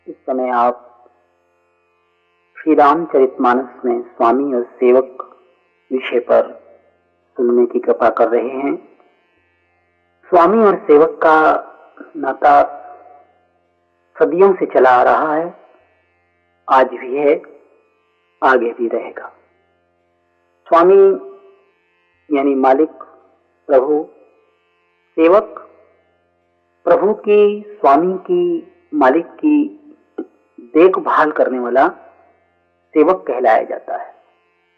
इस समय आप श्री रामचरितमानस में स्वामी और सेवक विषय पर सुनने की कृपा कर रहे हैं। स्वामी और सेवक का नाता सदियों से चला आ रहा है, आज भी है, आगे भी रहेगा। स्वामी यानी मालिक, प्रभु, सेवक प्रभु की, स्वामी की, मालिक की देखभाल करने वाला सेवक कहलाया जाता है।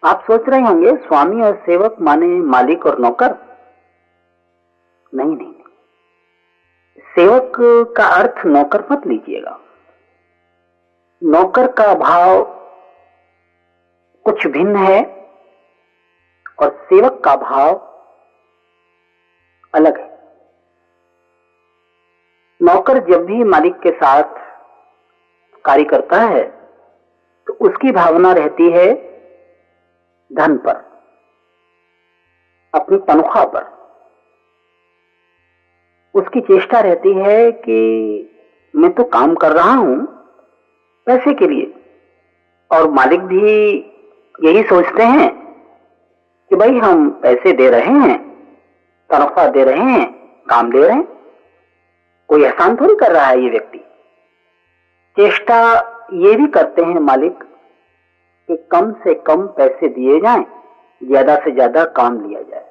आप सोच रहे होंगे स्वामी और सेवक माने मालिक और नौकर? नहीं नहीं, सेवक का अर्थ नौकर मत लीजिएगा। नौकर का भाव कुछ भिन्न है और सेवक का भाव अलग है। नौकर जब भी मालिक के साथ कार्य करता है तो उसकी भावना रहती है धन पर, अपनी तनख्वाह पर। उसकी चेष्टा रहती है कि मैं तो काम कर रहा हूं पैसे के लिए, और मालिक भी यही सोचते हैं कि भाई हम पैसे दे रहे हैं, तनख्वाह दे रहे हैं, काम ले रहे हैं, कोई एहसान थोड़ी कर रहा है ये व्यक्ति। चेष्टा ये भी करते हैं मालिक कि कम से कम पैसे दिए जाएं, ज्यादा से ज्यादा काम लिया जाए,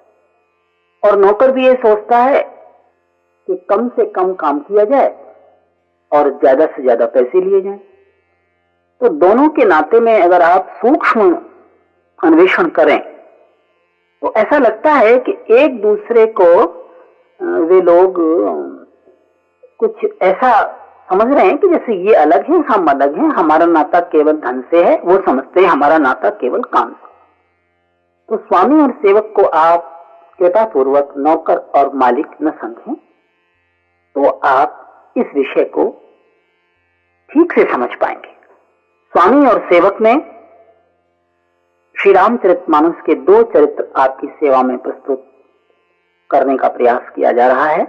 और नौकर भी ये सोचता है कि कम से कम काम किया जाए और ज्यादा से ज्यादा पैसे लिए जाएं। तो दोनों के नाते में अगर आप सूक्ष्म अन्वेषण करें तो ऐसा लगता है कि एक दूसरे को वे लोग कुछ ऐसा समझ रहे हैं कि जैसे ये अलग है, हम अलग हैं, हमारा नाता केवल धन से है, वो समझते हैं हमारा नाता केवल काम से। तो स्वामी और सेवक को आप कृपा पूर्वक नौकर और मालिक न समझें, तो आप इस विषय को ठीक से समझ पाएंगे। स्वामी और सेवक में श्री रामचरितमानस के दो चरित्र आपकी सेवा में प्रस्तुत करने का प्रयास किया जा रहा है।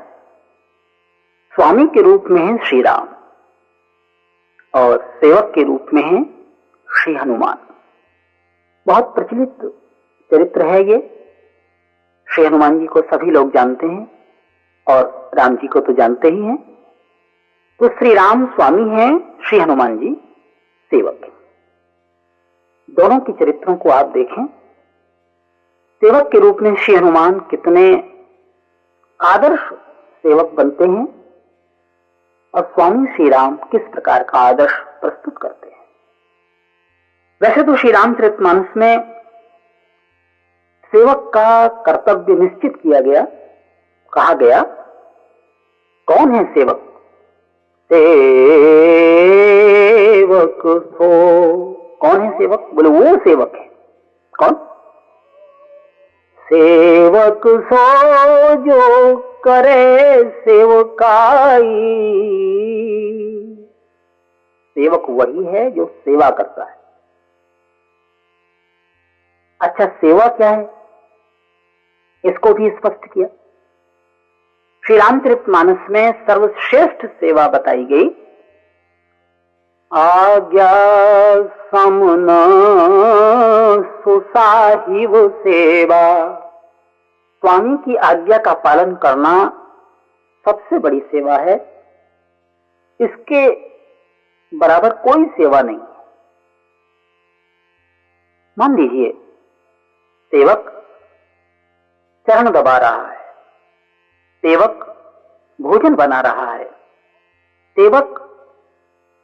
स्वामी के रूप में है श्री राम और सेवक के रूप में है श्री हनुमान। बहुत प्रचलित चरित्र है ये। श्री हनुमान जी को सभी लोग जानते हैं और राम जी को तो जानते ही हैं। तो श्री राम स्वामी हैं, श्री हनुमान जी सेवक हैं। दोनों के चरित्रों को आप देखें। सेवक के रूप में श्री हनुमान कितने आदर्श सेवक बनते हैं और स्वामी श्री राम किस प्रकार का आदर्श प्रस्तुत करते हैं। वैसे तो श्री रामचरितमानस में सेवक का कर्तव्य निश्चित किया गया, कहा गया। कौन है सेवक? सेवक सो। कौन है सेवक? बोले वो सेवक है। कौन? सेवक सो जो करे सेवकाई। सेवक वही है जो सेवा करता है। अच्छा, सेवा क्या है इसको भी स्पष्ट किया। श्री रामचरितमानस में सर्वश्रेष्ठ सेवा बताई गई। आज्ञा समन सुसाहिब सेवा। स्वामी की आज्ञा का पालन करना सबसे बड़ी सेवा है। इसके बराबर कोई सेवा नहीं। मान लीजिए सेवक चरण दबा रहा है, सेवक भोजन बना रहा है, सेवक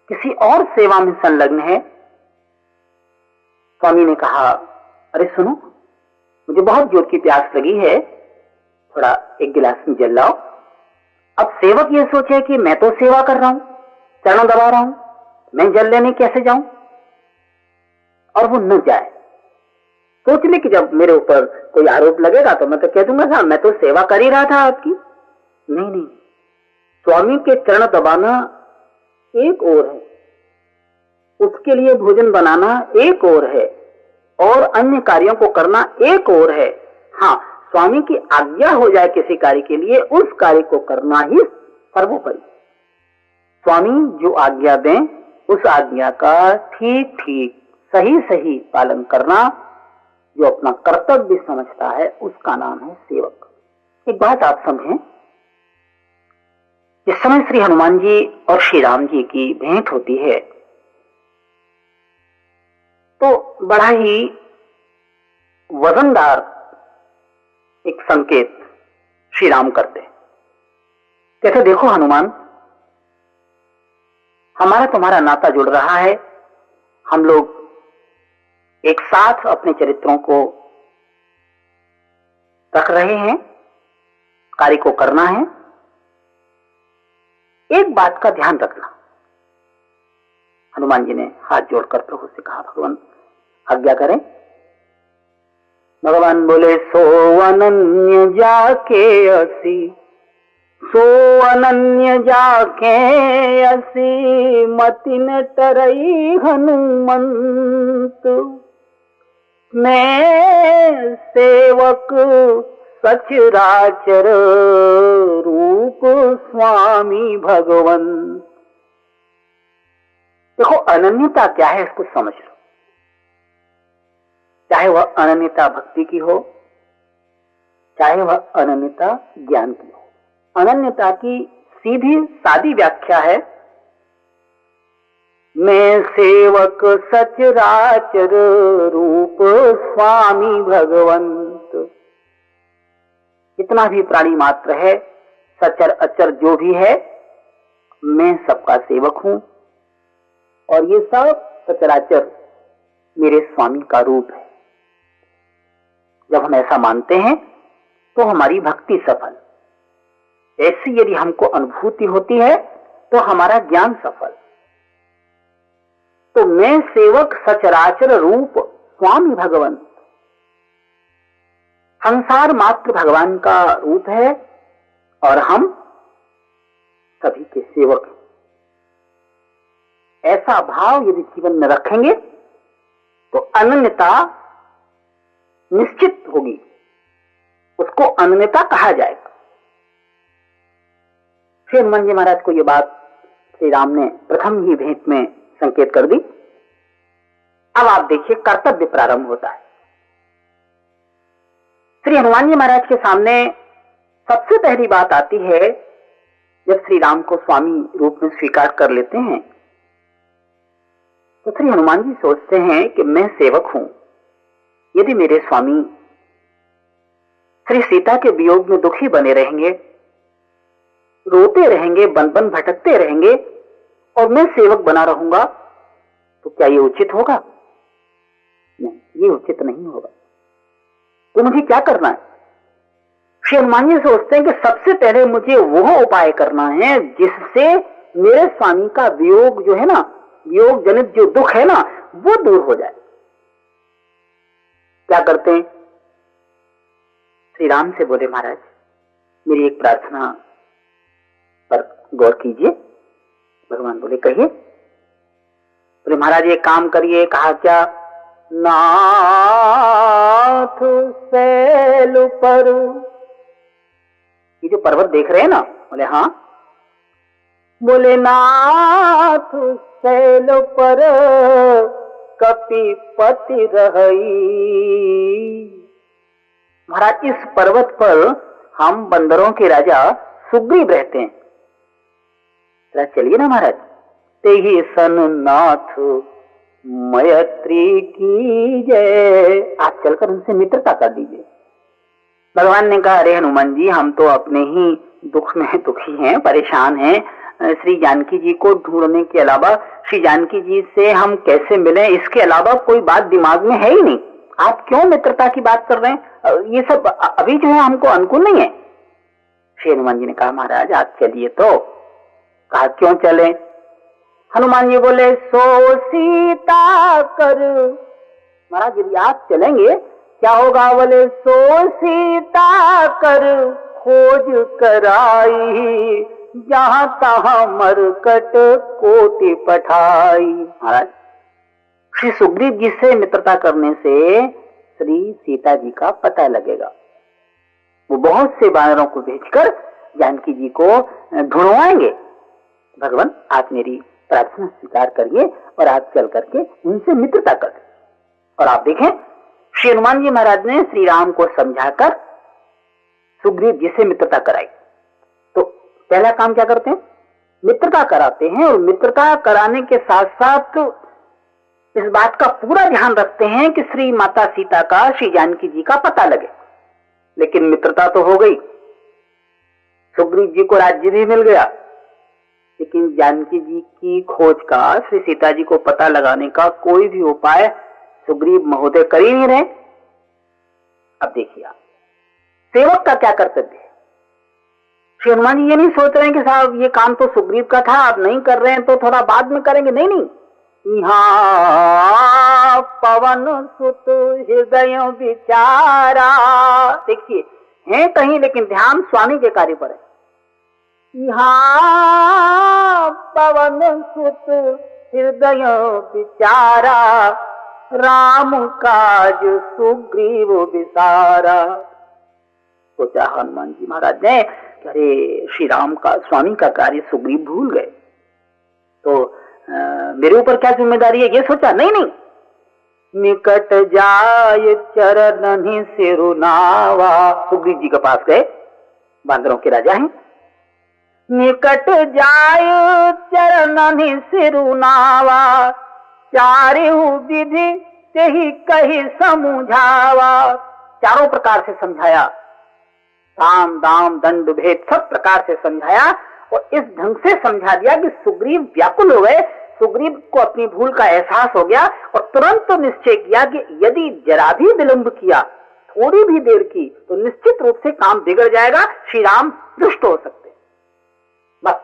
किसी और सेवा में संलग्न है। स्वामी ने कहा, अरे सुनो, मुझे बहुत जोर की प्यास लगी है, थोड़ा एक गिलास में जल लाओ। अब सेवक ये सोचे कि मैं तो सेवा कर रहा हूं, चरण दबा रहा हूं, मैं जल लेने कैसे जाऊं, और वो न जाए। सोच ले कि जब मेरे ऊपर कोई आरोप लगेगा तो मैं तो कह दूंगा साहब मैं तो सेवा कर ही रहा था आपकी। नहीं नहीं, स्वामी के चरण दबाना एक और है, उसके लिए भोजन बनाना एक और है, और अन्य कार्यों को करना एक और है। हाँ, स्वामी की आज्ञा हो जाए किसी कार्य के लिए, उस कार्य को करना ही सर्वोपरि। स्वामी जो आज्ञा दें उस आज्ञा का ठीक ठीक सही सही पालन करना, जो अपना कर्तव्य समझता है, उसका नाम है सेवक। एक बात आप समझें, जिस समय श्री हनुमान जी और श्री राम जी की भेंट होती है तो बड़ा ही वजनदार एक संकेत श्री राम करते। कहते देखो हनुमान, हमारा तुम्हारा नाता जुड़ रहा है, हम लोग एक साथ अपने चरित्रों को रख रहे हैं, कार्य को करना है। एक बात का ध्यान रखना। हनुमान जी ने हाथ जोड़कर प्रभु से कहा, भगवान आज्ञा करें। भगवान बोले, सो अनन्य जाके असी, सो अनन्य जाके असी, मति न तरई हनुमंत। मैं सेवक सचराचर रूप स्वामी भगवन। देखो अनन्यता क्या है इसको समझ लो। चाहे वह अनन्यता भक्ति की हो, चाहे वह अनन्यता ज्ञान की हो। अनन्यता की सीधी सादी व्याख्या है, मैं सेवक सचराचर रूप स्वामी भगवंत। जितना भी प्राणी मात्र है, सचर अचर जो भी है, मैं सबका सेवक हूं और ये सब सचराचर मेरे स्वामी का रूप है। जब हम ऐसा मानते हैं तो हमारी भक्ति सफल। ऐसी यदि हमको अनुभूति होती है तो हमारा ज्ञान सफल। तो मैं सेवक सचराचर रूप स्वामी भगवान, संसार मात्र भगवान का रूप है और हम सभी के सेवक हैं। ऐसा भाव यदि जीवन में रखेंगे तो अनन्यता निश्चित होगी, उसको अनन्यता कहा जाएगा। श्री हनुमान जी महाराज को यह बात श्री राम ने प्रथम ही भेंट में संकेत कर दी। अब आप देखिए कर्तव्य प्रारंभ होता है। श्री हनुमान जी महाराज के सामने सबसे पहली बात आती है जब श्री राम को स्वामी रूप में स्वीकार कर लेते हैं तो श्री हनुमान जी सोचते हैं कि मैं सेवक हूं। यदि मेरे स्वामी श्री सीता के वियोग में दुखी बने रहेंगे, रोते रहेंगे, बन बन भटकते रहेंगे और मैं सेवक बना रहूंगा तो क्या ये उचित होगा? नहीं, ये उचित नहीं होगा। तो मुझे क्या करना है? श्री हनुमान जी सोचते हैं कि सबसे पहले मुझे वह उपाय करना है जिससे मेरे स्वामी का वियोग जो है ना, वियोग जनित जो दुख है ना, वो दूर हो जाए। क्या करते हैं? श्री राम से बोले, महाराज मेरी एक प्रार्थना पर गौर कीजिए। भगवान बोले, कहिए। बोले, महाराज एक काम करिए। कहा, क्या? नाथ सैल पर, ये जो पर्वत देख रहे हैं ना? बोले, हाँ। बोले, नाथ सैल पर कपिपति रही। महाराज इस पर्वत पर हम बंदरों के राजा सुग्रीव रहते हैं। जरा चलिए ना महाराज। ते ही सन नाथ मैत्री की जय। आप चलकर उनसे मित्रता कर दीजिए। भगवान ने कहा, अरे हनुमान जी, हम तो अपने ही दुख में दुखी हैं, परेशान हैं। श्री जानकी जी को ढूंढने के अलावा, श्री जानकी जी से हम कैसे मिलें, इसके अलावा कोई बात दिमाग में है ही नहीं। आप क्यों मित्रता की बात कर रहे हैं? ये सब अभी जो है हमको अनुकूल नहीं है। श्री हनुमान जी ने कहा, महाराज आप चलिए तो। कहा, क्यों चले? हनुमान जी बोले, सो सीता कर। महाराज यदि आप चलेंगे क्या होगा? बोले, सो सीता कर खोज कराई, जहां तहां मरकट कोटि पठाई। महाराज श्री सुग्रीव जी से मित्रता करने से श्री सीता जी का पता लगेगा। वो बहुत से वानरों को भेजकर जानकी जी को ढूंढवाएंगे। भगवान आप मेरी प्रार्थना स्वीकार करिए और आप चल करके उनसे मित्रता कर। और आप देखें श्री हनुमान जी महाराज ने श्री राम को समझाकर सुग्रीव जी से मित्रता कराई। तो पहला काम क्या करते हैं, मित्रता कराते हैं। और मित्रता कराने के साथ साथ इस बात का पूरा ध्यान रखते हैं कि श्री माता सीता का, श्री जानकी जी का पता लगे। लेकिन मित्रता तो हो गई, सुग्रीव जी को राज्य भी मिल गया, लेकिन जानकी जी की खोज का, श्री सीता जी को पता लगाने का कोई भी उपाय सुग्रीव महोदय कर ही नहीं रहे। अब देखिए आप, सेवक का क्या कर्तव्य है। श्री हनुमान जी ये नहीं सोच रहे हैं कि साहब ये काम तो सुग्रीव का था, आप नहीं कर रहे हैं तो थोड़ा बाद में करेंगे। नहीं नहीं, यहाँ पवन सुत हृदय विचारा, देखिए है कहीं, लेकिन ध्यान स्वामी के कार्य पर है। यहाँ पवन सुत हृदय विचारा, राम काज सुग्रीव विसारा। सोचा हनुमान जी महाराज ने, अरे श्री राम का, स्वामी का कार्य सुग्रीव भूल गए, तो मेरे ऊपर क्या जिम्मेदारी है, ये सोचा। नहीं नहीं, निकट जाय चरणनि सिरुनावा, सुग्रीव जी के पास गए, बांदरों के राजा हैं। निकट जाय चरणनि सिरुनावा, चारिहु विधि तेहि कहि समुझावा। चारों प्रकार से समझाया, साम दाम दंड भेद सब प्रकार से समझाया। और इस ढंग से समझा दिया कि सुग्रीव व्याकुल हो गए। सुग्रीव को अपनी भूल का एहसास हो गया और तुरंत तो निश्चय किया कि यदि जरा भी विलंब किया, थोड़ी भी देर की, तो निश्चित रूप से काम बिगड़ जाएगा, श्री राम दुष्ट हो सकते। बस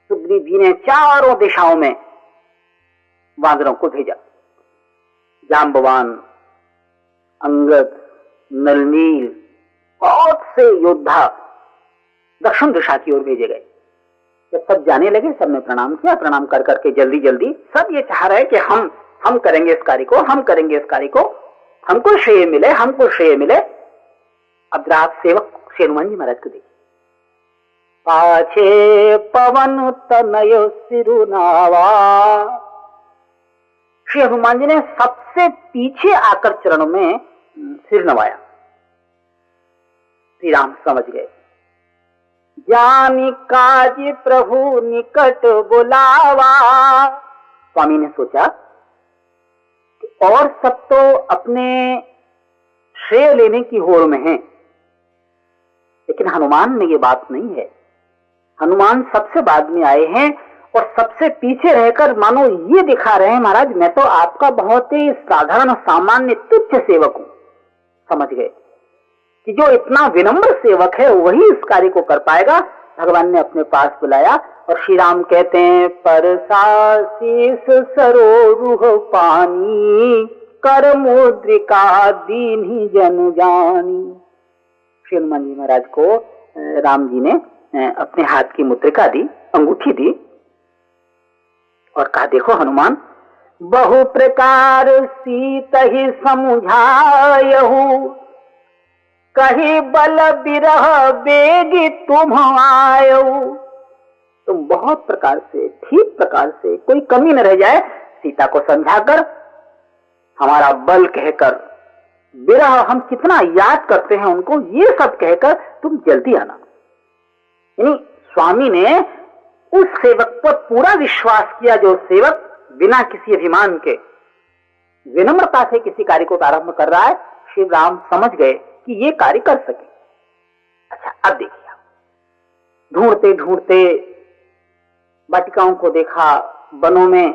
सुग्रीव जी ने चारों दिशाओं में वानरों को भेजा। जांबवान, अंगद, नलनील, बहुत से योद्धा दक्षिण दिशा की ओर भेजे गए। जब सब जाने लगे, सबने प्रणाम किया। प्रणाम कर करके जल्दी जल्दी सब ये चाह रहे कि हम करेंगे इस कार्य को, हम करेंगे इस कार्य को, हमको श्रेय मिले, हमको श्रेय मिले। अब रात सेवक श्री हनुमान जी महाराज को देखिए, पाछे पवन तनय सिरुनावा। श्री हनुमान जी ने सबसे पीछे आकर चरणों में सिर नवाया। श्री राम समझ गए, जानी काज प्रभु निकट बुलावा। स्वामी ने सोचा कि और सब तो अपने श्रेय लेने की होड़ में हैं, लेकिन हनुमान में ये बात नहीं है। हनुमान सबसे बाद में आए हैं और सबसे पीछे रहकर मानो ये दिखा रहे हैं, महाराज मैं तो आपका बहुत ही साधारण सामान्य तुच्छ सेवक हूं। समझ गए कि जो इतना विनम्र सेवक है वही इस कार्य को कर पाएगा। भगवान ने अपने पास बुलाया और श्री राम कहते हैं, परसाशीस सरोरुह पानी, कर मुद्रिका दीन्हि जन जानी। श्री हनुमान जी महाराज को राम जी ने अपने हाथ की मुद्रिका दी, अंगूठी दी और कहा, देखो हनुमान, बहु प्रकार सीत ही समुझायहु, कही बल बिरह बेगी तुम आयो। तुम बहुत प्रकार से, ठीक प्रकार से, कोई कमी न रह जाए, सीता को समझाकर, हमारा बल कहकर, बिरह हम कितना याद करते हैं उनको, ये सब कहकर तुम जल्दी आना। यानी स्वामी ने उस सेवक पर पूरा विश्वास किया जो सेवक बिना किसी अभिमान के विनम्रता से किसी कार्य को प्रारंभ कर रहा है। श्री राम समझ गए कि ये कार्य कर सके। अच्छा, अब देखिए, ढूंढते ढूंढते वाटिकाओं को देखा, वनों में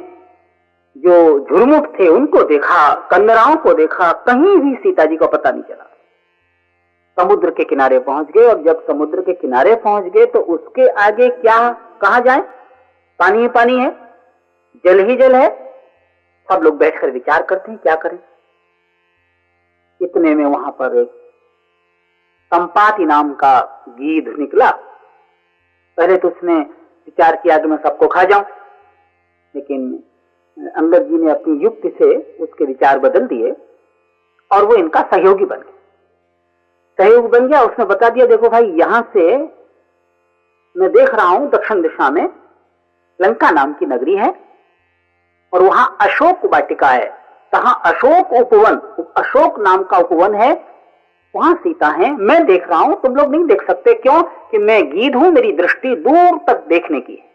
जो झुरमुट थे उनको देखा, कंदराओं को देखा, कहीं भी सीता जी को पता नहीं चला। समुद्र के किनारे पहुंच गए और जब समुद्र के किनारे पहुंच गए तो उसके आगे क्या कहा जाए, पानी ही पानी है, जल ही जल है। सब लोग बैठकर विचार करते हैं क्या करें। इतने में वहां पर एक संपाति नाम का गीध निकला। पहले तो उसने विचार किया कि मैं सबको खा जाऊं, लेकिन अंगद जी ने अपनी युक्ति से उसके विचार बदल दिए और वो इनका सहयोगी बन गया। सहयोग बन गया, उसने बता दिया, देखो भाई, यहां से मैं देख रहा हूं दक्षिण दिशा में लंका नाम की नगरी है और वहां अशोक वाटिका है, तहां अशोक उपवन, अशोक नाम का उपवन है, वहां सीता है। मैं देख रहा हूं, तुम लोग नहीं देख सकते। क्यों? कि मैं गीध हूं, मेरी दृष्टि दूर तक देखने की है।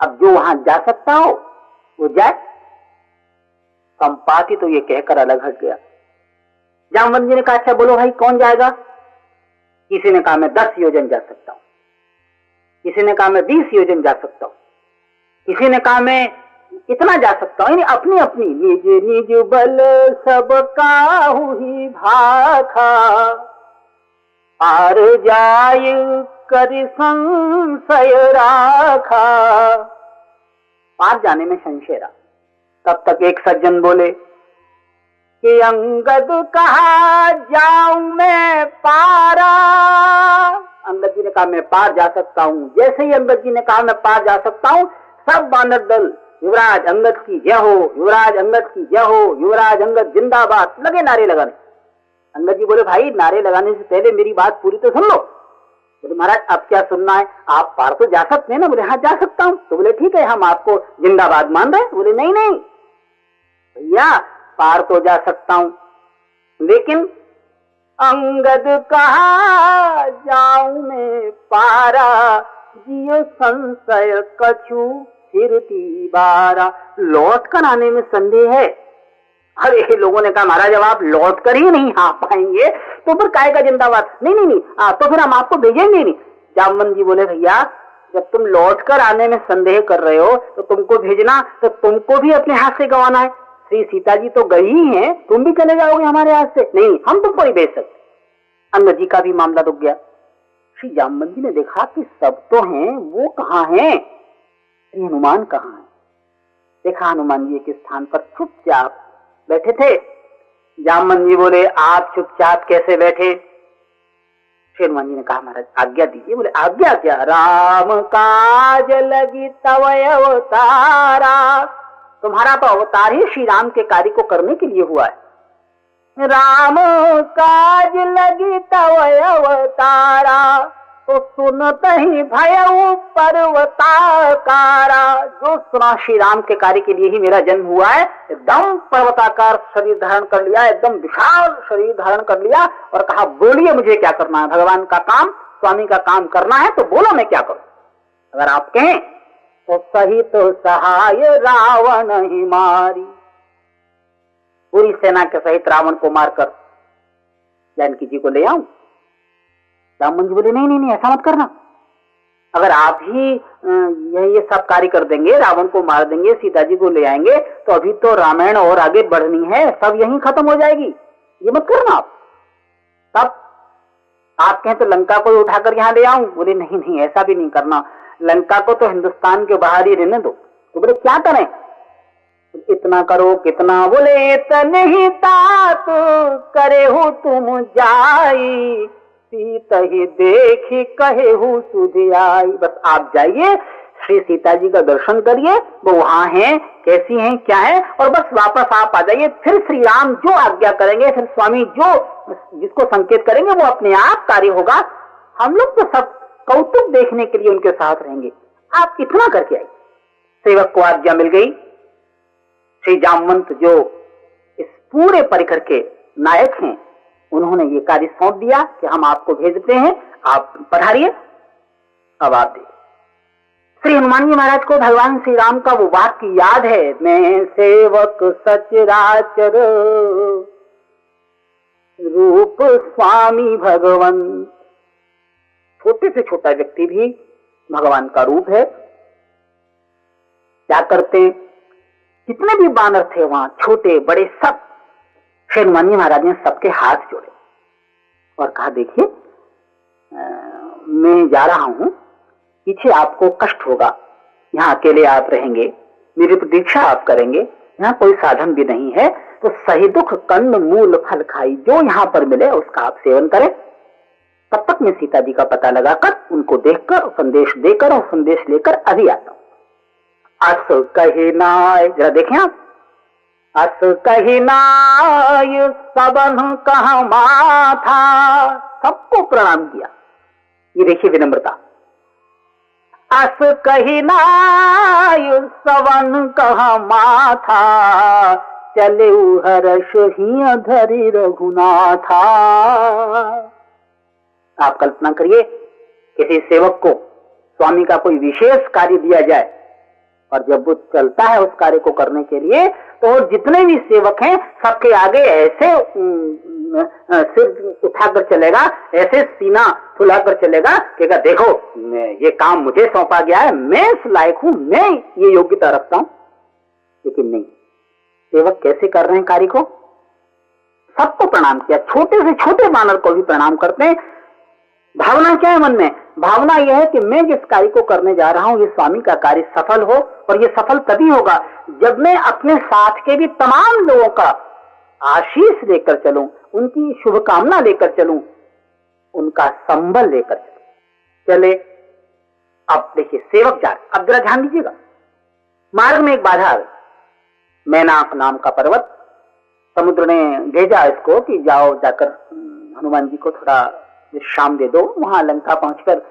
अब जो वहां जा सकता हो वो जाए। संपाति तो ये कहकर अलग हट गया। जामवंत जी ने कहा, अच्छा बोलो भाई कौन जाएगा? किसी ने कहा मैं 10 योजन जा सकता हूं, किसी ने कहा मैं 20 योजन जा सकता हूं, किसी ने कहा मैं इतना जा सकता हूं। अपनी अपनी निज निज बल सबका ही भाखा, आर जाय कर संशय राखा। पार जाने में संशय रहा। तब तक एक सज्जन बोले कि अंगद कहा जाऊं मैं पारा। अंगद जी ने कहा मैं पार जा सकता हूं। जैसे ही अंगद जी ने कहा मैं पार जा सकता हूं, सब बानर दल युवराज अंगद की जय हो, युवराज अंगद की जय हो, युवराज अंगद जिंदाबाद, लगे नारे लगाने। अंगद जी बोले भाई नारे लगाने से पहले मेरी बात पूरी तो सुन लो। बोले महाराज अब क्या सुनना है, आप पार तो जा सकते हैं ना? बोले हाँ जा सकता हूं। तो बोले ठीक है, हम आपको जिंदाबाद मान रहे हैं। बोले नहीं नहीं भैया, पार तो जा सकता हूं, लेकिन अंगद कहा जाऊं मैं पारा, जियो संशय कछु फिरती बारा। लौट कर आने में संदेह है। अरे लोगों ने कहा महाराज जब आप लौट कर ही नहीं आ पाएंगे तो फिर काय का जिंदाबाद? नहीं नहीं नहीं, तो फिर हम आपको भेजेंगे नहीं। जामवंत जी बोले भैया जब तुम लौट कर आने में संदेह कर रहे हो तो तुमको भेजना, तो तुमको भी अपने हाथ से गंवाना है। श्री सीता जी तो गई ही हैं, तुम भी चले जाओगे हमारे हाथ से? नहीं, हम तुमको नहीं भेज सकते। अंगद जी का भी मामला रुक गया। श्री जामवंत जी ने देखा कि सब तो हैं, वो कहाँ हैं? श्री हनुमान कहाँ हैं? देखा हनुमान जी के स्थान पर चुपचाप बैठे थे। जामवंत जी बोले आप चुपचाप कैसे बैठे? श्री हनुमान जी ने कहा महाराज आज्ञा दीजिए। बोले आज्ञा क्या? राम काज लगी तव अवतारा। तुम्हारा तो अवतार ही श्री राम के कार्य को करने के लिए हुआ है। राम काज लगी तव अवतारा, तो सुनत ही भयउ पर्वताकारा। जो सुना श्री राम के कार्य के लिए ही मेरा जन्म हुआ है। एकदम पर्वताकार शरीर धारण कर लिया, एकदम विशाल शरीर धारण कर लिया और कहा बोलिए मुझे क्या करना है? भगवान का काम, स्वामी का काम करना है तो बोलो मैं क्या करूं? अगर आप कहें तो सही तो सहाय रावण ही मारी। पूरी सेना के सहित रावण को मारकर जानकी जी को ले आऊं? रामन जी बोले नहीं नहीं नहीं, ऐसा मत करना। अगर आप ही ये सब कार्य कर देंगे, रावण को मार देंगे, सीता जी को ले आएंगे, तो अभी तो रामायण और आगे बढ़नी है, सब यहीं खत्म हो जाएगी। ये मत करना आप। तब आप कहें तो लंका को उठाकर यहाँ ले आऊं? बोले नहीं नहीं, ऐसा भी नहीं करना। लंका को तो हिंदुस्तान के बाहर ही रहने दो। तो बोले क्या करें? इतना करो कितना? बोले इतने ही तात करे हो तुम जाई, सीता ही देखी कहे हूँ सुधि आई। बस आप जाइए, श्री सीता जी का दर्शन करिए, वो वहां हैं, कैसी हैं, क्या है, और बस वापस आप आ जाइए। फिर श्री राम जो आज्ञा करेंगे, फिर स्वामी जो जिसको संकेत करेंगे वो अपने आप कार्य होगा। हम लोग तो सब कौतुक देखने के लिए उनके साथ रहेंगे। आप इतना करके आइए। सेवक को आज्ञा मिल गई। श्री जामवंत जो इस पूरे परिकर के नायक हैं, उन्होंने ये कार्य सौंप दिया कि हम आपको भेजते हैं, आप पधारिए। अब आप देखिए श्री हनुमान जी महाराज को भगवान श्री राम का वो वाक्य याद है, मैं सेवक सचराचर रूप स्वामी भगवान। छोटे से छोटा व्यक्ति भी भगवान का रूप है। क्या करते, जितने भी बानर थे वहां, छोटे बड़े सब, श्री हनुमान जी महाराज ने सबके हाथ जोड़े और कहा देखिए मैं जा रहा हूं, पीछे आपको कष्ट होगा, यहाँ अकेले आप रहेंगे, मेरी प्रतीक्षा आप करेंगे, यहाँ कोई साधन भी नहीं है, तो सही दुख कंद मूल फल खाई, जो यहाँ पर मिले उसका आप सेवन करें। तब तक मैं सीता जी का पता लगाकर उनको देखकर संदेश देकर और संदेश लेकर अभी आता हूं। अस कही नाय, जरा देखें आप, अस कही नाय सबन कहा माथा, सबको प्रणाम किया। ये देखिए विनम्रता। अस कही नायु सवन कहा माथा, चले हर्ष ही धरि रघुनाथा। आप कल्पना करिए, किसी सेवक को स्वामी का कोई विशेष कार्य दिया जाए और जब वो चलता है उस कार्य को करने के लिए, तो जितने भी सेवक हैं सबके आगे ऐसे सिर उठाकर चलेगा, ऐसे सीना फुलाकर चलेगा कि देखो ये काम मुझे सौंपा गया है, मैं इस लायक हूं, मैं ये योग्यता रखता हूं। लेकिन नहीं, सेवक कैसे कर रहे हैं कार्य को? सबको प्रणाम किया, छोटे से छोटे वानर को भी प्रणाम करते हैं। भावना क्या है मन में? भावना यह है कि मैं जिस कार्य को करने जा रहा हूं ये स्वामी का कार्य सफल हो, और ये सफल तभी होगा जब मैं अपने साथ के भी तमाम लोगों का आशीष लेकर चलूं, उनकी शुभकामना लेकर चलूं, उनका संबल लेकर चलूं। चले, अब देखिए सेवक जा रहे, अब जरा ध्यान दीजिएगा। मार्ग में एक बाधा आ गई, मैनाक नाम का पर्वत। समुद्र ने भेजा इसको कि जाओ, जाकर हनुमान जी को थोड़ा विश्राम दे दो, वहां लंका पहुंचकर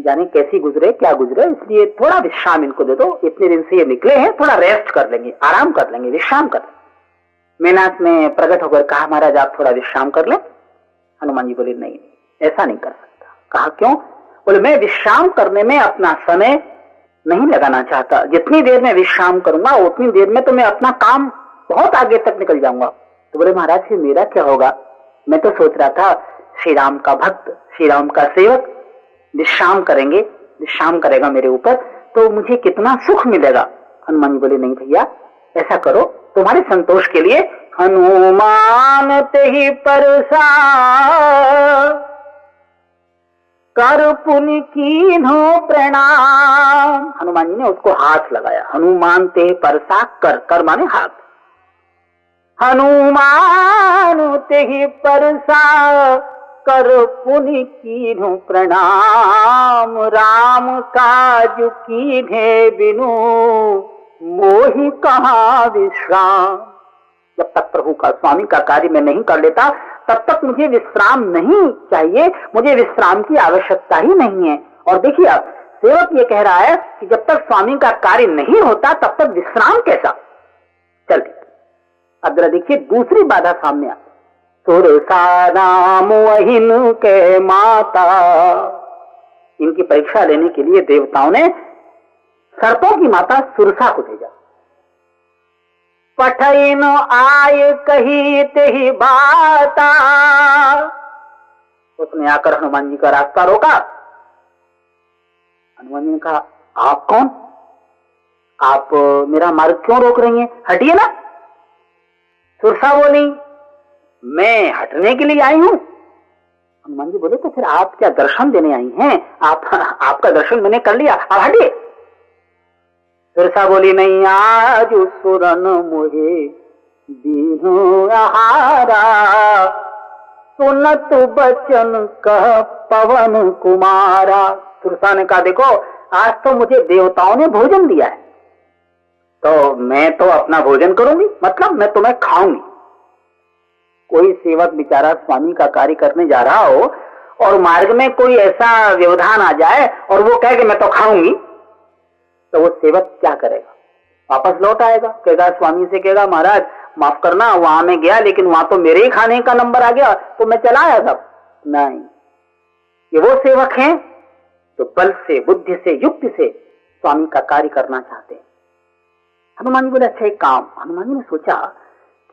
जाने कैसी गुजरे क्या गुजरे, इसलिए थोड़ा विश्राम इनको दे दो, इतने दिन से ये निकले हैं, थोड़ा रेस्ट कर लेंगे, आराम कर लेंगे, विश्राम कर लेंगे। मेनाक ने प्रकट होकर कहा, महाराज आप थोड़ा विश्राम कर लें। हनुमान जी बोले नहीं, ऐसा नहीं कर सकता। कहा क्यों? बोले मैं विश्राम करने में अपना समय नहीं लगाना चाहता, जितनी देर में विश्राम करूंगा उतनी देर में तो मैं अपना काम बहुत आगे तक निकल जाऊंगा। तो बोले महाराज फिर मेरा क्या होगा? मैं तो सोच रहा था श्री राम का भक्त, श्री राम का सेवक विश्राम करेंगे, विश्राम करेगा मेरे ऊपर तो मुझे कितना सुख मिलेगा। हनुमान जी बोले नहीं भैया, ऐसा करो, तुम्हारे संतोष के लिए हनुमान तेहि परसा, कर पुनि कीन्हो प्रणाम। हनुमान जी ने उसको हाथ लगाया, हनुमान तेहि परसा, कर माने हाथ। हनुमान तेहि परसा, कर पुनि कीन्हो प्रणाम, राम काज कीन्हे बिनु मोहि कहाँ विश्राम। जब तक प्रभु का, स्वामी का कार्य मैं नहीं कर लेता तब तक मुझे विश्राम नहीं चाहिए, मुझे विश्राम की आवश्यकता ही नहीं है। और देखिए अब सेवक ये कह रहा है कि जब तक स्वामी का कार्य नहीं होता तब तक विश्राम कैसा? चलिए अब जरा देखिए दूसरी बाधा सामने आ, सुरसा नाम वहिन के माता। इनकी परीक्षा लेने के लिए देवताओं ने सर्पों की माता सुरसा को भेजा। पठइन आय कही तेहि बाता, उसने आकर हनुमान जी का रास्ता रोका। हनुमान जी ने कहा आप कौन? आप मेरा मार्ग क्यों रोक रही हैं? हटिए ना। सुरसा बोली मैं हटने के लिए आई हूं। हनुमान जी बोले तो फिर आप क्या दर्शन देने आई हैं? आपका दर्शन मैंने कर लिया, आप हटिए। सुरसा बोली नहीं, आज सुरन मोहे दीनु आहारा, सुनत बचन कह पवन कुमारा। सुरसा ने कहा देखो आज तो मुझे देवताओं ने भोजन दिया है तो मैं तो अपना भोजन करूंगी, मतलब मैं तुम्हें खाऊंगी। कोई सेवक बेचारा स्वामी का कार्य करने जा रहा हो और मार्ग में कोई ऐसा व्यवधान आ जाए और वो कहे कि मैं तो खाऊंगी, तो वो सेवक क्या करेगा? वापस लौट आएगा, कहेगा स्वामी से, कहेगा महाराज माफ करना, वहां में गया लेकिन वहां तो मेरे ही खाने का नंबर आ गया तो मैं चला आया सब। नहीं, ये वो सेवक हैं तो बल से, बुद्धि से, युक्ति से स्वामी का कार्य करना चाहते हैं। हनुमान जी बोले अच्छा एक काम। हनुमान जी ने सोचा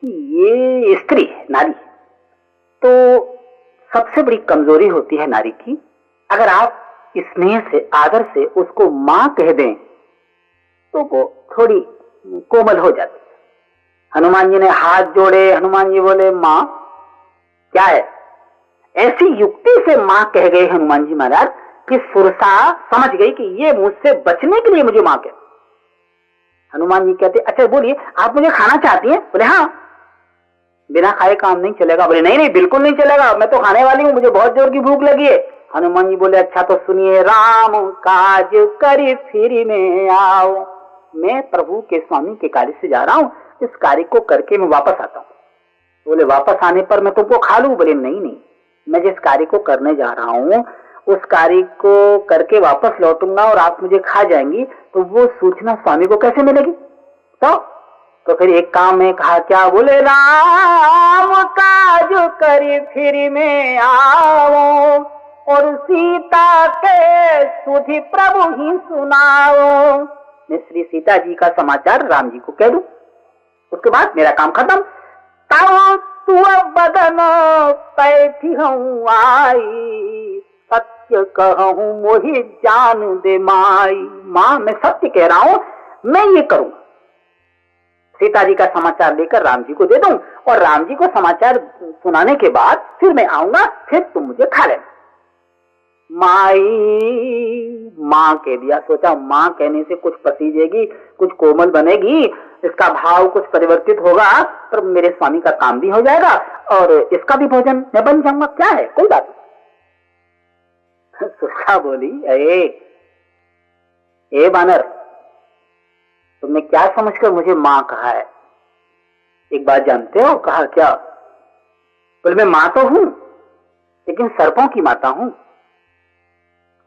कि ये स्त्री है, नारी है, तो सबसे बड़ी कमजोरी होती है नारी की, अगर आप स्नेह से, आदर से उसको मां कह दें तो वो थोड़ी कोमल हो जाती है। हनुमान जी ने हाथ जोड़े। हनुमान जी बोले मां क्या है? ऐसी युक्ति से मां कह गए हनुमान जी महाराज कि सुरसा समझ गई कि ये मुझसे बचने के लिए मुझे मां कहती। हनुमान जी कहते अच्छा बोलिए आप मुझे खाना चाहती हैं? बोले हाँ। बिना खाए काम नहीं चलेगा? बोले नहीं नहीं बिल्कुल नहीं चलेगा, मैं तो खाने वाली हूं, मुझे बहुत जोर की भूख लगी है। हनुमान जी बोले अच्छा तो सुनिए, राम काज करी फिर में आओ। मैं प्रभु के स्वामी के कार्य से जा रहा हूं, इस कार्य को करके मैं वापस आता हूं। बोले वापस आने पर मैं तुमको खा लूं? बोले नहीं नहीं, मैं जिस कार्य को करने जा रहा हूं उस कार्य को करके वापस लौटूंगा और आप मुझे खा जाएंगी, तो वो सूचना स्वामी को कैसे मिलेगी? तो फिर एक काम में कहा, क्या बोले, राम काज करी फिर में आओ और सीता के सुधि प्रभु ही सुनाओ। मैं श्री सीता जी का समाचार राम जी को कह दूं, उसके बाद मेरा काम खत्म। तब तू बदन पैठी हूँ आई, सत्य कहूँ मोहि जान दे माई। माँ मैं सत्य कह रहा हूँ, मैं ये करूँ, सीता जी का समाचार लेकर राम जी को दे दूं और राम जी को समाचार सुनाने के बाद फिर मैं आऊंगा, फिर तुम मुझे खा लेना। माई माँ कह दिया। सोचा माँ कहने से कुछ पसीजेगी, कुछ कोमल बनेगी, इसका भाव कुछ परिवर्तित होगा, पर मेरे स्वामी का काम भी हो जाएगा और इसका भी भोजन मैं बन जाऊंगा, क्या है, कोई बात नहीं। सुरसा बोली, ए बानर, तुमने क्या समझकर मुझे माँ कहा है? एक बात जानते हो? कहा क्या? बोले मैं माँ तो हूं, लेकिन सर्पों की माता हूं,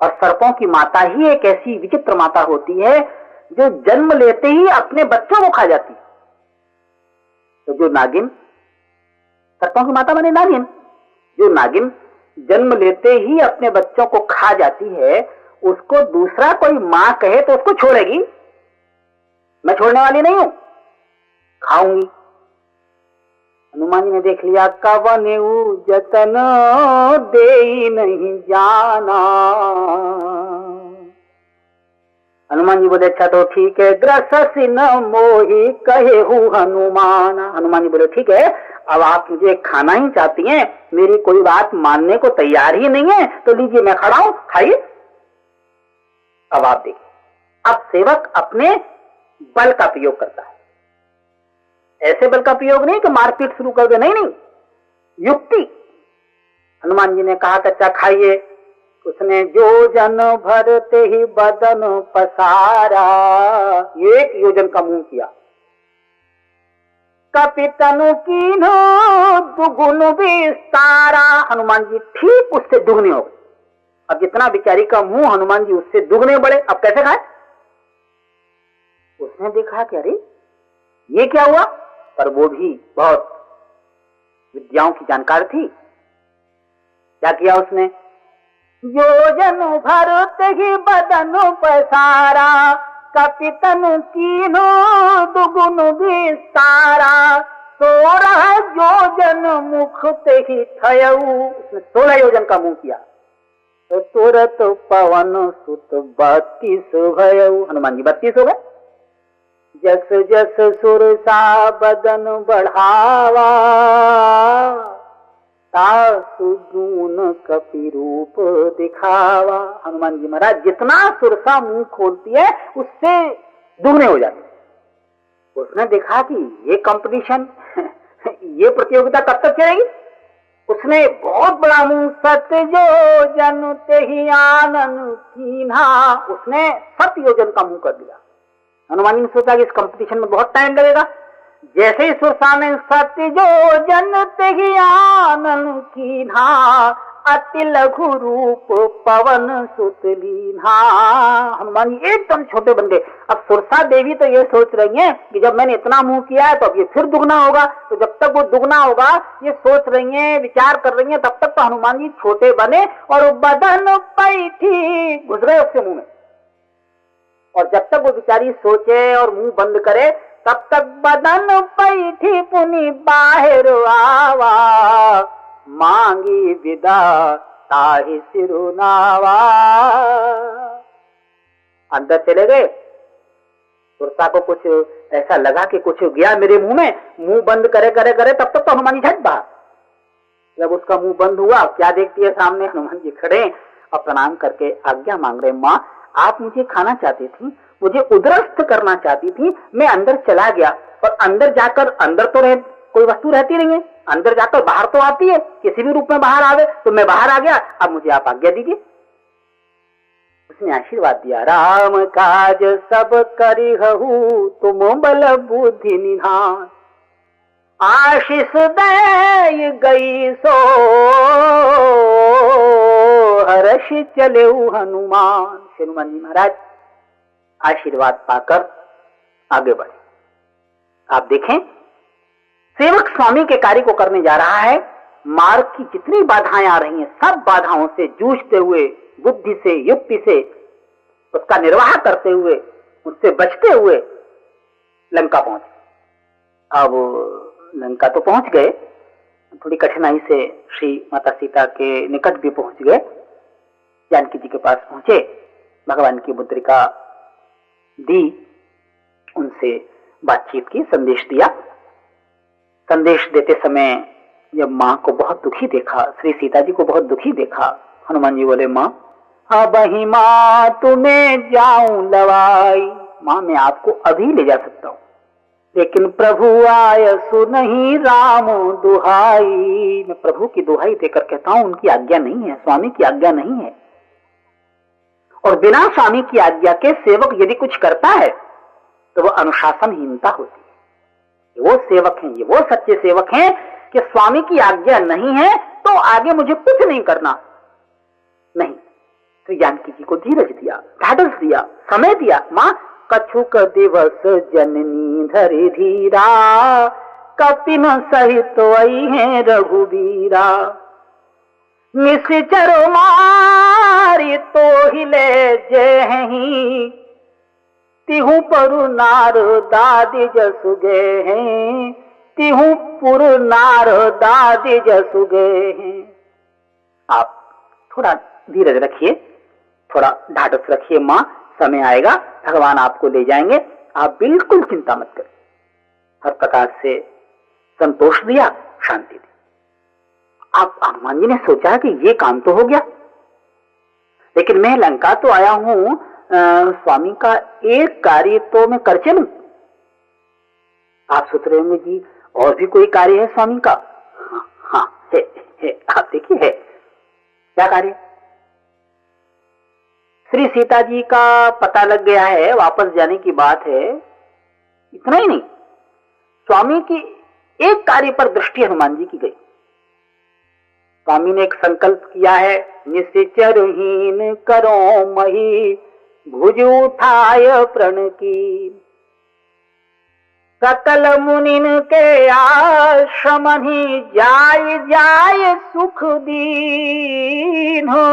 और सर्पों की माता ही एक ऐसी विचित्र माता होती है जो जन्म लेते ही अपने बच्चों को खा जाती है। तो जो नागिन, सर्पों की माता माने नागिन, जो नागिन जन्म लेते ही अपने बच्चों को खा जाती है, उसको दूसरा कोई माँ कहे तो उसको छोड़ेगी? मैं छोड़ने वाली नहीं हूं, खाऊंगी। हनुमान जी ने देख लिया, कवन जतन दे नहीं जाना। हनुमान जी बोले अच्छा तो ठीक है, ग्रससि न मोहि कहे हनुमान। हनुमान जी बोले ठीक है, अब आप मुझे खाना ही चाहती हैं, मेरी कोई बात मानने को तैयार ही नहीं है, तो लीजिए मैं खड़ा हूं, खाइए। अब आप देखिए, अब सेवक अपने बल का प्रयोग करता है, ऐसे बल का प्रयोग नहीं कि मारपीट शुरू कर दे, नहीं, युक्ति। हनुमान जी ने कहा कि अच्छा खाइए। उसने जो जन भरते ही बदन पसारा, एक योजन का मुंह किया। कपितनु कीन्हो दुगुन विस्तारा, हनुमान जी ठीक उससे दुगने हो गए। अब जितना बेचारी का मुंह, हनुमान जी उससे दुगने बड़े। अब कैसे खाए? उसने देखा कि अरे ये क्या हुआ, पर वो भी बहुत विद्याओं की जानकार थी। क्या किया उसने? योजन भरते ही बदन पसारा, कपितनु कीन्हो दुगुन विस्तारा, 16 योजन मुख ते ही थयऊ। उसने 16 योजन का मुंह किया तो तुरत पवन सुत 32 भयऊ। हनुमान जी 32 हो गए। जस जस सुरसा बदन बढ़ावा, तासु दून कपि रूप दिखावा। हनुमान जी महाराज जितना सुरसा मुंह खोलती है उससे दुगने हो जाते। उसने देखा कि ये कंपटीशन ये प्रतियोगिता कब तक चलेगी। उसने बहुत बड़ा मुंह, सत्य जो जन ते ही आनंद कीन्हा, उसने 7 योजन का मुंह कर दिया। हनुमान जी ने सोचा कि इस कंपटीशन में बहुत टाइम लगेगा। जैसे ही सुरसा ने सत्य जो जन ते ही आनंद कीन्हा, अति लघु रूप पवन सुत लीन्हा। हनुमान जी एकदम छोटे बन गए। अब सुरसा देवी तो ये सोच रही हैं कि जब मैंने इतना मुंह किया है तो अब ये फिर दुगना होगा, तो जब तक वो दुगना होगा ये सोच रही हैं, विचार कर रही हैं, तब तक तो हनुमान जी छोटे बने और बदन पैठी घुस गए उसके मुंह में। और जब तक वो बेचारी सोचे और मुंह बंद करे तब तक बदन पैठी पुनि बाहर आवा, मांगी विदा ताहि सिरुनावा। अंदर चले गए। सुरसा को कुछ ऐसा लगा कि कुछ गया मेरे मुंह में, मुंह बंद करे तब तक तो हनुमान जी झट बाहर। जब उसका मुंह बंद हुआ, क्या देखती है सामने? हनुमान जी खड़े और प्रणाम करके आज्ञा मांग रहे, माँ आप मुझे खाना चाहती थी, मुझे उदरस्थ करना चाहती थी, मैं अंदर चला गया, और अंदर जाकर, अंदर तो कोई वस्तु रहती नहीं है, अंदर जाकर बाहर तो आती है, किसी भी रूप में बाहर आवे, तो मैं बाहर आ गया, अब मुझे आप आज्ञा दीजिए। उसने आशीर्वाद दिया, राम काज सब करिहु तुम बल बुद्धि निधान, आशीष दे गई सो हर्ष चले हनुमान। हनुमान जी महाराज आशीर्वाद पाकर आगे बढ़े। आप देखें, सेवक स्वामी के कार्य को करने जा रहा है, मार्ग की जितनी बाधाएं आ रही हैं सब बाधाओं से जूझते हुए, बुद्धि से, युक्ति से उसका निर्वाह करते हुए, उससे बचते हुए लंका पहुंचे। अब लंका तो पहुंच गए, थोड़ी कठिनाई से श्री माता सीता के निकट भी पहुंच गए। जानकी जी के पास पहुंचे, भगवान की मुद्रिका दी, उनसे बातचीत की, संदेश दिया। संदेश देते समय जब मां को बहुत दुखी देखा, श्री सीता जी को बहुत दुखी देखा, हनुमान जी बोले, मां अब ही मां तुम्हें जाऊं लवाई। मां मैं आपको अभी ले जा सकता हूं, लेकिन प्रभु आय सुनहि राम दुहाई। मैं प्रभु की दुहाई देकर कहता हूं, उनकी आज्ञा नहीं है, स्वामी की आज्ञा नहीं है। और बिना स्वामी की आज्ञा के सेवक यदि कुछ करता है तो वह अनुशासनहीनता होती है। वो सेवक हैं, ये वो सच्चे सेवक हैं कि स्वामी की आज्ञा नहीं है तो आगे मुझे कुछ नहीं करना। नहीं, तो जानकी जी को धीरज दिया, ढाढ़स दिया, समय दिया। मां कछुक दिवस जननी धरे धीरा, कपिन सहित वही है रघुबीरा। निश्चर मारी तो हिले जही, तिहु परु नार दादी जसुगे हैं, तिहु पुर नार दादी जसुगे हैं। आप थोड़ा धीरज रखिए, थोड़ा ढाढ़स रखिए मां, समय आएगा भगवान आपको ले जाएंगे, आप बिल्कुल चिंता मत करें। हर प्रकार से संतोष दिया, शांति दी। आप हनुमान जी ने सोचा कि ये काम तो हो गया, लेकिन मैं लंका तो आया हूं, स्वामी का एक कार्य तो मैं कर चलूं। आप सोच रहे होंगे जी और भी कोई कार्य है स्वामी का? हाँ है। आप देखिए है क्या कार्य। श्री सीता जी का पता लग गया है, वापस जाने की बात है। इतना ही नहीं, स्वामी की एक कार्य पर दृष्टि हनुमान जी की गई। स्वामी ने एक संकल्प किया है, निश्चरहीन करो मही, भुज उठाय प्रण की। सकल मुनिन के आश्रम ही जाय जाय सुख दीन हो।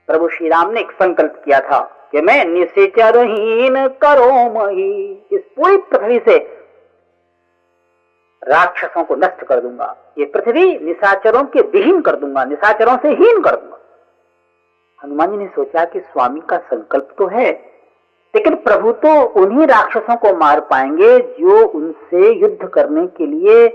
प्रभु श्री राम ने एक संकल्प किया था कि मैं निश्चरहीन करो मही, इस पूरी पृथ्वी से राक्षसों को नष्ट कर दूंगा, ये पृथ्वी निशाचरों के विहीन कर दूंगा, निशाचरों से हीन कर दूंगा। हनुमान जी ने सोचा कि स्वामी का संकल्प तो है, लेकिन प्रभु तो उन्हीं राक्षसों को मार पाएंगे जो उनसे युद्ध करने के लिए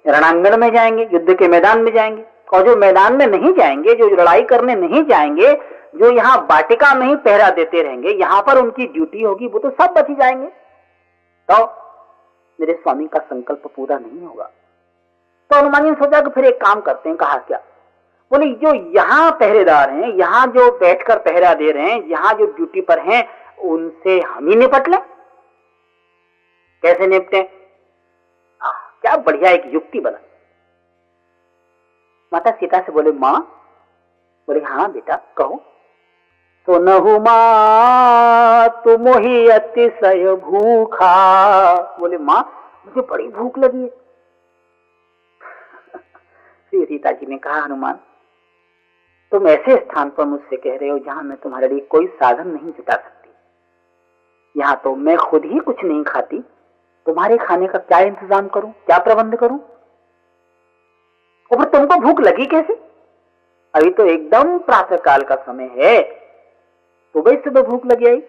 रणांगण में जाएंगे, युद्ध के मैदान में जाएंगे। और जो मैदान में नहीं जाएंगे, जो लड़ाई करने नहीं जाएंगे, जो यहाँ वाटिका में ही पहरा देते रहेंगे, यहाँ पर उनकी ड्यूटी होगी, वो तो सब बच जाएंगे। तो मेरे स्वामी का संकल्प पूरा नहीं होगा। तो हनुमान जी ने सोचा कि फिर एक काम करते हैं। कहा क्या? बोले जो यहाँ पहरेदार हैं, यहाँ जो बैठकर पहरा दे रहे हैं, यहाँ जो ड्यूटी पर हैं, उनसे हम ही निपट लें। कैसे निपटे? क्या बढ़िया एक युक्ति बना। माता सीता से बोले, मां, बोले हाँ बेटा कहो। सुनहु मां तुम ही अतिशय भूखा। बोले मां मुझे बड़ी भूख लगी है। श्री सीता जी ने कहा, हनुमान तुम ऐसे स्थान पर मुझसे कह रहे हो जहां मैं तुम्हारे लिए कोई साधन नहीं जुटा सकती। यहाँ तो मैं खुद ही कुछ नहीं खाती, तुम्हारे खाने का क्या इंतजाम करूं, क्या प्रबंध करूं? और तुमको भूख लगी कैसे? अभी तो एकदम प्रातः काल का समय है, सुबह सुबह भूख लगी आई।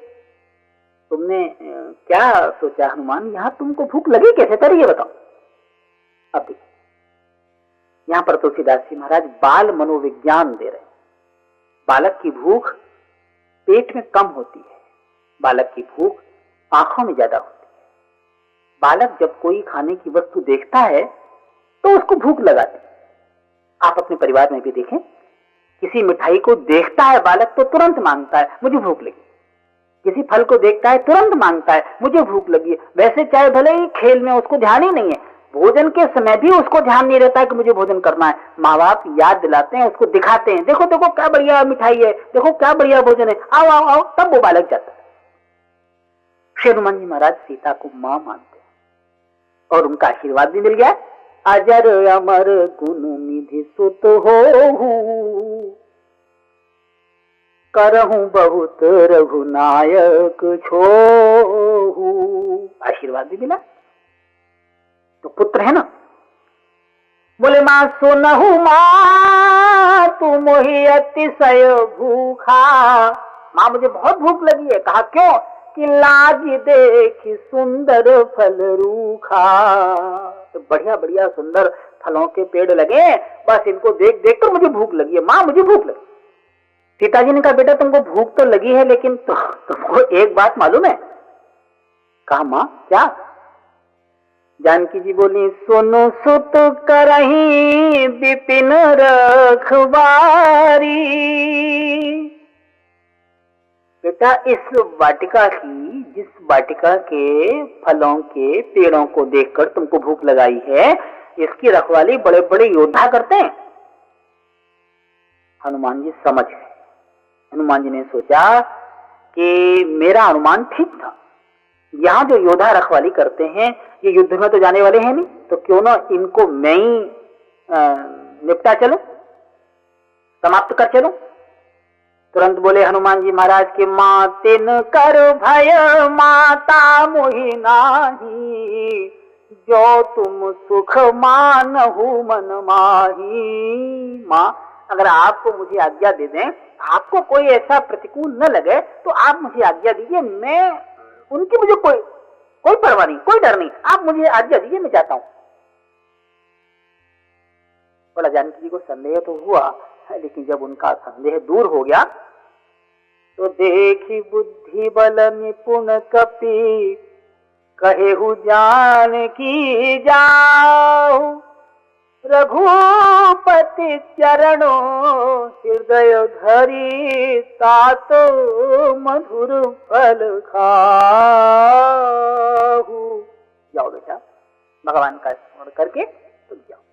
तुमने क्या सोचा हनुमान, यहां तुमको भूख लगी कैसे? तर ये बताओ। अब देखिए, यहां पर तुलसीदास जी महाराज बाल मनोविज्ञान दे रहे हैं। बालक की भूख पेट में कम होती है, बालक की भूख आंखों में ज्यादा होती है। बालक जब कोई खाने की वस्तु देखता है तो उसको भूख लगाती है। आप अपने परिवार में भी देखें, किसी मिठाई को देखता है बालक तो तुरंत मांगता है मुझे भूख लगी। किसी फल को देखता है तुरंत मांगता है मुझे भूख लगी है। वैसे चाहे भले ही खेल में उसको ध्यान ही नहीं है, भोजन के समय भी उसको ध्यान नहीं रहता है कि मुझे भोजन करना है। माँ बाप याद दिलाते हैं, उसको दिखाते हैं, देखो देखो क्या बढ़िया मिठाई है, देखो क्या बढ़िया भोजन है, आओ आओ आओ, तब वो बालक जाता है। श्री हनुमान जी महाराज सीता को मां मानते हैं और उनका आशीर्वाद भी मिल गया। अजर अमर गुण निधि सुत हो, करहूं बहुत रघुनायक छोहू। आशीर्वाद भी मिला, तो पुत्र है ना। बोले मां सुनहु मां तू मोहि अतिशय भूखा। मां मुझे बहुत भूख लगी है। कहा क्यों? कि लागी देखी सुंदर फल रूखा। तो बढ़िया बढ़िया सुंदर फलों के पेड़ लगे, बस इनको देख देख कर मुझे भूख लगी है। मां मुझे भूख लगी। सीता जी ने कहा बेटा तुमको भूख तो लगी है, लेकिन तुमको एक बात मालूम है? कहा मां क्या? जानकी जी बोली सुनो सुत करही विपिन रखवारी। बेटा इस वाटिका की, जिस वाटिका के फलों के पेड़ों को देखकर तुमको भूख लगाई है, इसकी रखवाली बड़े बड़े योद्धा करते हैं। हनुमान जी समझ गए। हनुमान जी ने सोचा कि मेरा अनुमान ठीक था, यहाँ जो योद्धा रखवाली करते हैं ये युद्ध में तो जाने वाले हैं नहीं, तो क्यों ना इनको मैं ही निपटा चलूं, समाप्त कर चलूं। तुरंत बोले हनुमान जी महाराज के मां तिन कर भय माता मोहि नाही, जो तुम सुख मानहु मन माही। मां अगर आपको मुझे आज्ञा दे दें, आपको कोई ऐसा प्रतिकूल न लगे तो आप मुझे आज्ञा दीजिए, मैं उनकी मुझे कोई परवाह नहीं, कोई डर नहीं, आप मुझे आज्ञा दीजिए, मैं जाता हूं। बोला जानकी जी को संदेह तो हुआ, लेकिन जब उनका संदेह दूर हो गया तो देखी बुद्धि बल निपुण कपि, कहेहु जानकी जाऊ, रघुपति चरणों हृदय धरी, तात मधुर फल खाहू। जाओ बेटा, भगवान का स्मरण करके तुम जाओ।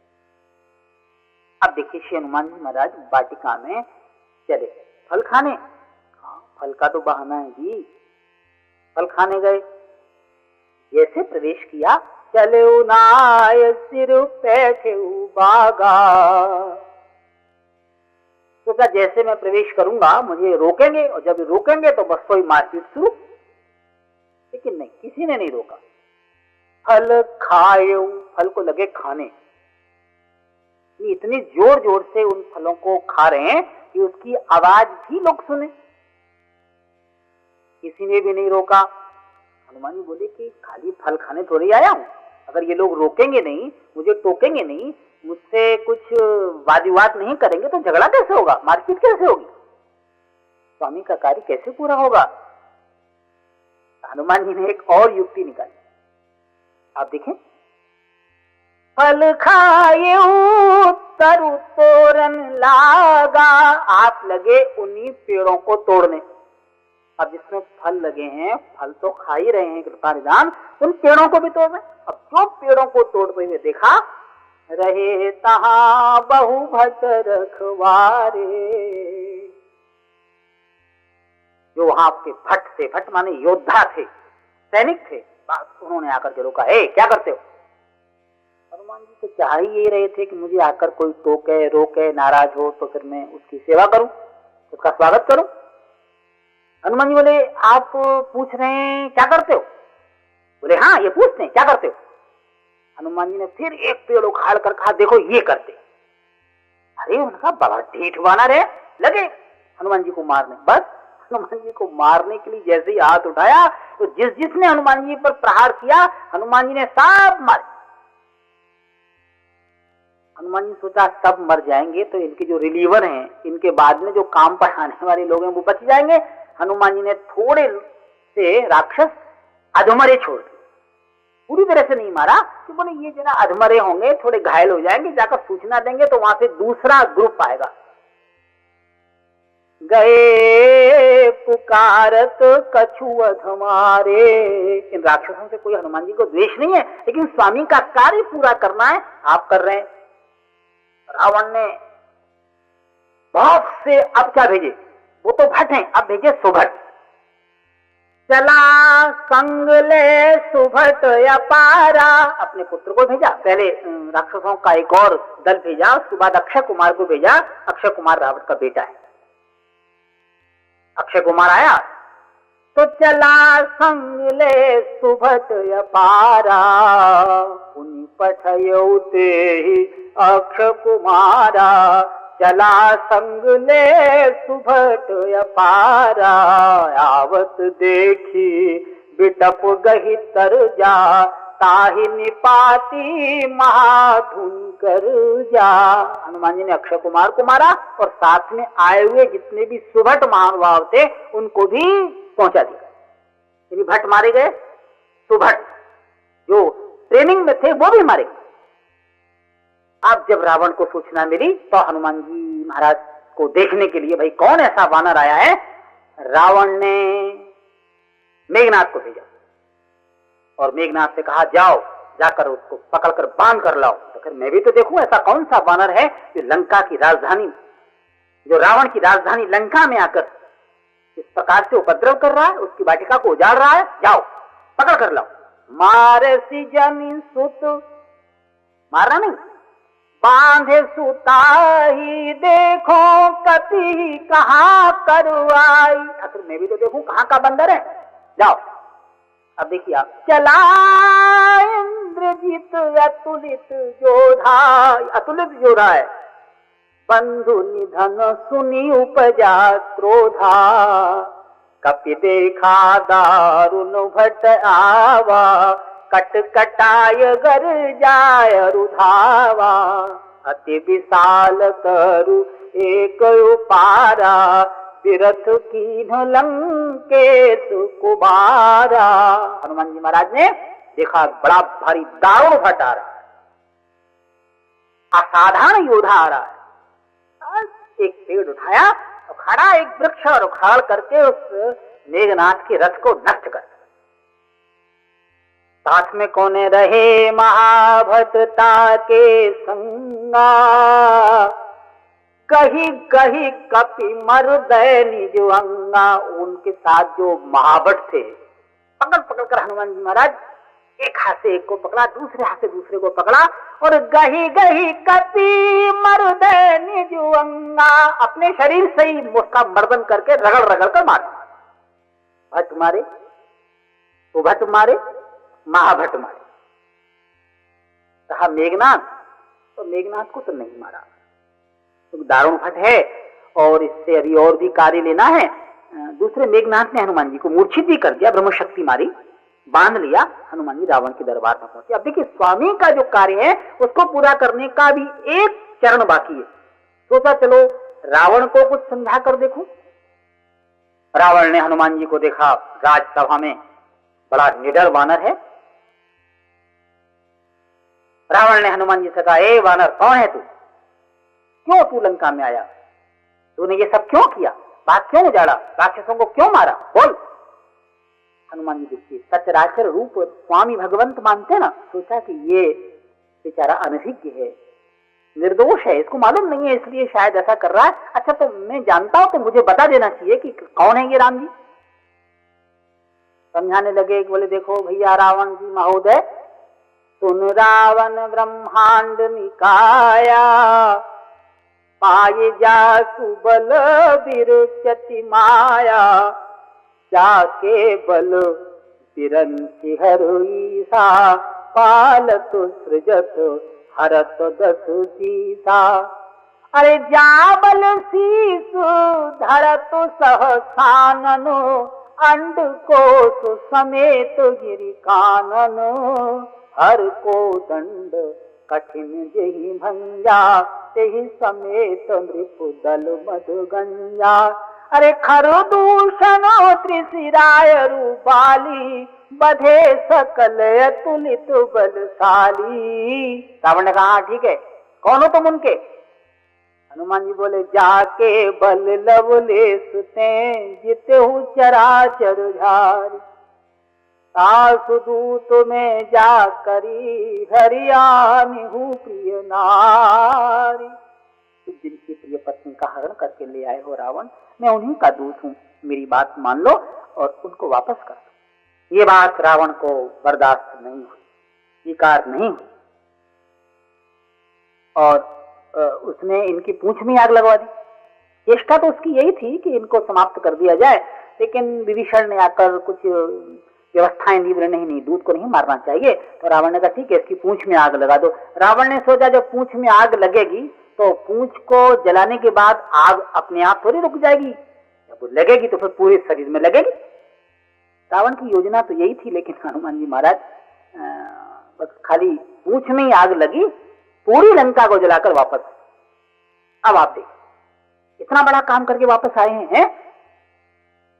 अब देखिए श्री हनुमान जी महाराज वाटिका में चले फल खाने। हाँ, फल का तो बहाना है जी। फल खाने गए, जैसे प्रवेश किया, चले नाय सिर बैठे बागा। तो क्या जैसे मैं प्रवेश करूंगा मुझे रोकेंगे, और जब रोकेंगे तो बस कोई मारपीट शुरू। लेकिन नहीं, किसी ने नहीं रोका। फल खाए, फल को लगे खाने। इतनी जोर जोर से उन फलों को खा रहे हैं कि उसकी आवाज भी लोग सुने। किसी ने भी नहीं रोका। हनुमान जी बोले कि खाली फल खाने थोड़ी आया हूं, अगर ये लोग रोकेंगे नहीं, मुझे टोकेंगे नहीं, मुझसे कुछ वाद विवाद नहीं करेंगे तो झगड़ा कैसे होगा, मारपीट कैसे होगी, स्वामी का कार्य कैसे पूरा होगा। हनुमान जी ने एक और युक्ति निकाली। आप देखें, फल खाए तरु तोरन लागा। आप लगे उन्हीं पेड़ों को तोड़ने। अब जिसमें फल लगे हैं, फल तो खा ही रहे हैं कृपा निदान, उन पेड़ों को भी तोड़ रहे। अब जो पेड़ों को तोड़ते हुए देखा, रहे तहां बहु भट रखवारे। जो वहां के भट थे, भट माने योद्धा थे, सैनिक थे, उन्होंने आकर के रोका। ए क्या करते हो? हनुमान जी तो चाह ही ये रहे थे कि मुझे आकर कोई टोके, रोके, नाराज हो तो फिर मैं उसकी सेवा करूं, उसका स्वागत करूं। हनुमान जी बोले आप पूछ रहे हैं क्या करते हो? बोले हाँ ये पूछते हैं क्या करते हो। हनुमान जी ने फिर एक पेड़ उखाड़ कर कहा देखो ये करते। अरे उनका बड़ा ढीठ बना रहे, लगे हनुमान जी को मारने। बस हनुमान जी को मारने के लिए जैसे ही हाथ उठाया तो जिसने हनुमान जी पर प्रहार किया, हनुमान जी ने सब मारे। हनुमान जी सोचा सब मर जाएंगे तो इनके जो रिलीवर हैं, इनके बाद में जो काम पर आने वाले लोग हैं वो बच जाएंगे। हनुमान जी ने थोड़े से राक्षस अधमरे छोड़ दिए, पूरी तरह से नहीं मारा कि बोले ये जना अधमरे होंगे, थोड़े घायल हो जाएंगे, जाकर सूचना देंगे तो वहां से दूसरा ग्रुप आएगा। गए पुकारत कछुअध मारे। इन राक्षसों से कोई हनुमान जी को द्वेष नहीं है, लेकिन स्वामी का कार्य पूरा करना है, आप कर रहे हैं। रावण ने बहुत से अब क्या भेजे, वो तो भट्ट हैं, अब भेजे सुभट। चला संग ले सुभट अपारा, अपने पुत्र को भेजा। पहले राक्षसों का एक और दल भेजा, उसके बाद अक्षय कुमार को भेजा। अक्षय कुमार रावण का बेटा है। अक्षय कुमार आया तो चला संग ले सुभट अपारा, उन पठयो ते ही अक्षय कुमारा। चला संग ले सुभट अपारा, आवत देखी बिटप गही तर जा। ताहि निपाती महाधुन कर जा। हनुमान जी ने अक्षय कुमार को मारा और साथ में आए हुए जितने भी सुभट महानुभाव थे उनको भी पहुंचा दिया। भट्ट मारे गए, सुभट जो ट्रेनिंग में थे वो भी मारे गए। अब जब रावण को सूचना मिली तो हनुमान जी महाराज को देखने के लिए भाई कौन ऐसा वानर आया है, रावण ने मेघनाथ को भेजा और मेघनाथ से कहा जाओ जाकर उसको पकड़कर बांध कर लाओ। तो फिर मैं भी तो देखूं ऐसा कौन सा वानर है जो लंका की राजधानी, जो रावण की राजधानी लंका में आकर इस प्रकार से उपद्रव कर रहा है, उसकी वाटिका को उजाड़ रहा है। जाओ पकड़ कर लाओ। मारे सी जनी सुत, मारना नहीं, बांधे सुताही देखो कति कहां करवाई। आखिर मैं भी तो देखूं कहां का बंदर है। जाओ अब देखिए आप। चला इंद्रजीत अतुलित जोधा, अतुलित जोधा है। बंधु निधन सुनी उपजा क्रोधा, कपि देखा दारुण भट आवा। कट कटाय गर जाय रुधावा, अति विशाल तरु एक उपारा। तीरथ कीन्ह लंकेश कुबारा। हनुमान जी महाराज ने देखा बड़ा भारी दारुण भट आ रहा है, असाधारण योद्धा आ रहा है। एक पेड़ उठाया और खड़ा एक वृक्ष और उखाड़ करके उस मेघनाथ के रथ को नष्ट कर। साथ में कौने रहे महाभटता के संगा, कही कही कपि मर गए निज अंगा। उनके साथ जो महाभट थे पकड़ पकड़ कर हनुमान जी महाराज एक हाथ से एक को पकड़ा, दूसरे हाथ से दूसरे को पकड़ा और गही गही कपि मर गए निज अंगा, अपने शरीर से ही उसका मर्दन करके रगड़ रगड़ कर मार। भट्ट मारे तो भट्ट मारे, महाभट्ट मारे। कहा मेघनाथ, तो मेघनाथ को तो नहीं मारा, तो दारुण भट्ट है और इससे अभी और भी कार्य लेना है। दूसरे मेघनाथ ने हनुमान जी को मूर्छित भी कर दिया, ब्रह्म शक्ति मारी, बांध लिया। हनुमान जी रावण के दरबार में पहुंचे। अब देखिए स्वामी का जो कार्य है उसको पूरा करने का भी एक चरण बाकी है। सोचा चलो रावण को कुछ समझा कर देखूं। रावण ने हनुमान जी को देखा राजसभा में, बड़ा निडर वानर है। रावण ने हनुमान जी से कहा, ए वानर कौन है तू, क्यों तू लंका में आया, तूने ये सब क्यों किया, बात क्यों उजाड़ा, राक्षसों को क्यों मारा, बोल। हनुमान जी देखिए सचराचर रूप स्वामी भगवंत मानते ना, सोचा कि ये बेचारा अनभिज्ञ है, निर्दोष है, इसको मालूम नहीं है इसलिए शायद ऐसा कर रहा है। अच्छा तो मैं जानता हूं तो मुझे बता देना चाहिए कि कौन है ये राम जी। समझाने लगे, बोले देखो भैया रावण जी महोदय, सुन रावण ब्रह्मांड निकाया, पाए जा सुबल विरुचति माया, जाके बल बिरंचि हर ईसा, पालत सृजत हरत दस सीसा। अरे जाबल शीस धरत सहसानन, अंड कोश समेत गिरि कानन, हर को दंड कठिन जेहि भंजा, तेहि समेत नृप दल मधुगंजा। अरे खरदूषण त्रिशिराय रूपाली, बधे सकल अतुलित बलशाली। रावण ने कहा ठीक है, कौन हो तुम उनके। हनुमान जी बोले जाके बल लवलेस ते जितेहु चराचर झारी, सासुदूत में जा करी हरियाणी हूँ प्रिय नारी। जिनकी प्रिय पत्नी का हरण करके ले आए हो रावण, मैं उन्हीं का दूत हूँ, मेरी बात मान लो और उनको वापस कर दो। ये बात रावण को बर्दाश्त नहीं हुई, स्वीकार नहीं हुई और उसने इनकी पूंछ में आग लगवा दी। चेष्टा तो उसकी यही थी कि इनको समाप्त कर दिया जाए, लेकिन विभीषण ने आकर कुछ व्यवस्थाएं दी, नहीं दूत को नहीं मारना चाहिए। तो रावण ने कहा ठीक है, इसकी पूंछ में आग लगा दो। रावण ने सोचा जब पूंछ में आग लगेगी तो पूंछ को जलाने के बाद आग अपने आप थोड़ी रुक जाएगी, जब लगेगी तो फिर पूरे शरीर में लगेगी। रावण की योजना तो यही थी, लेकिन हनुमान जी महाराज बस खाली पूंछ में ही आग लगी, पूरी लंका को जलाकर वापस। अब आप देखिए इतना बड़ा काम करके वापस आए हैं,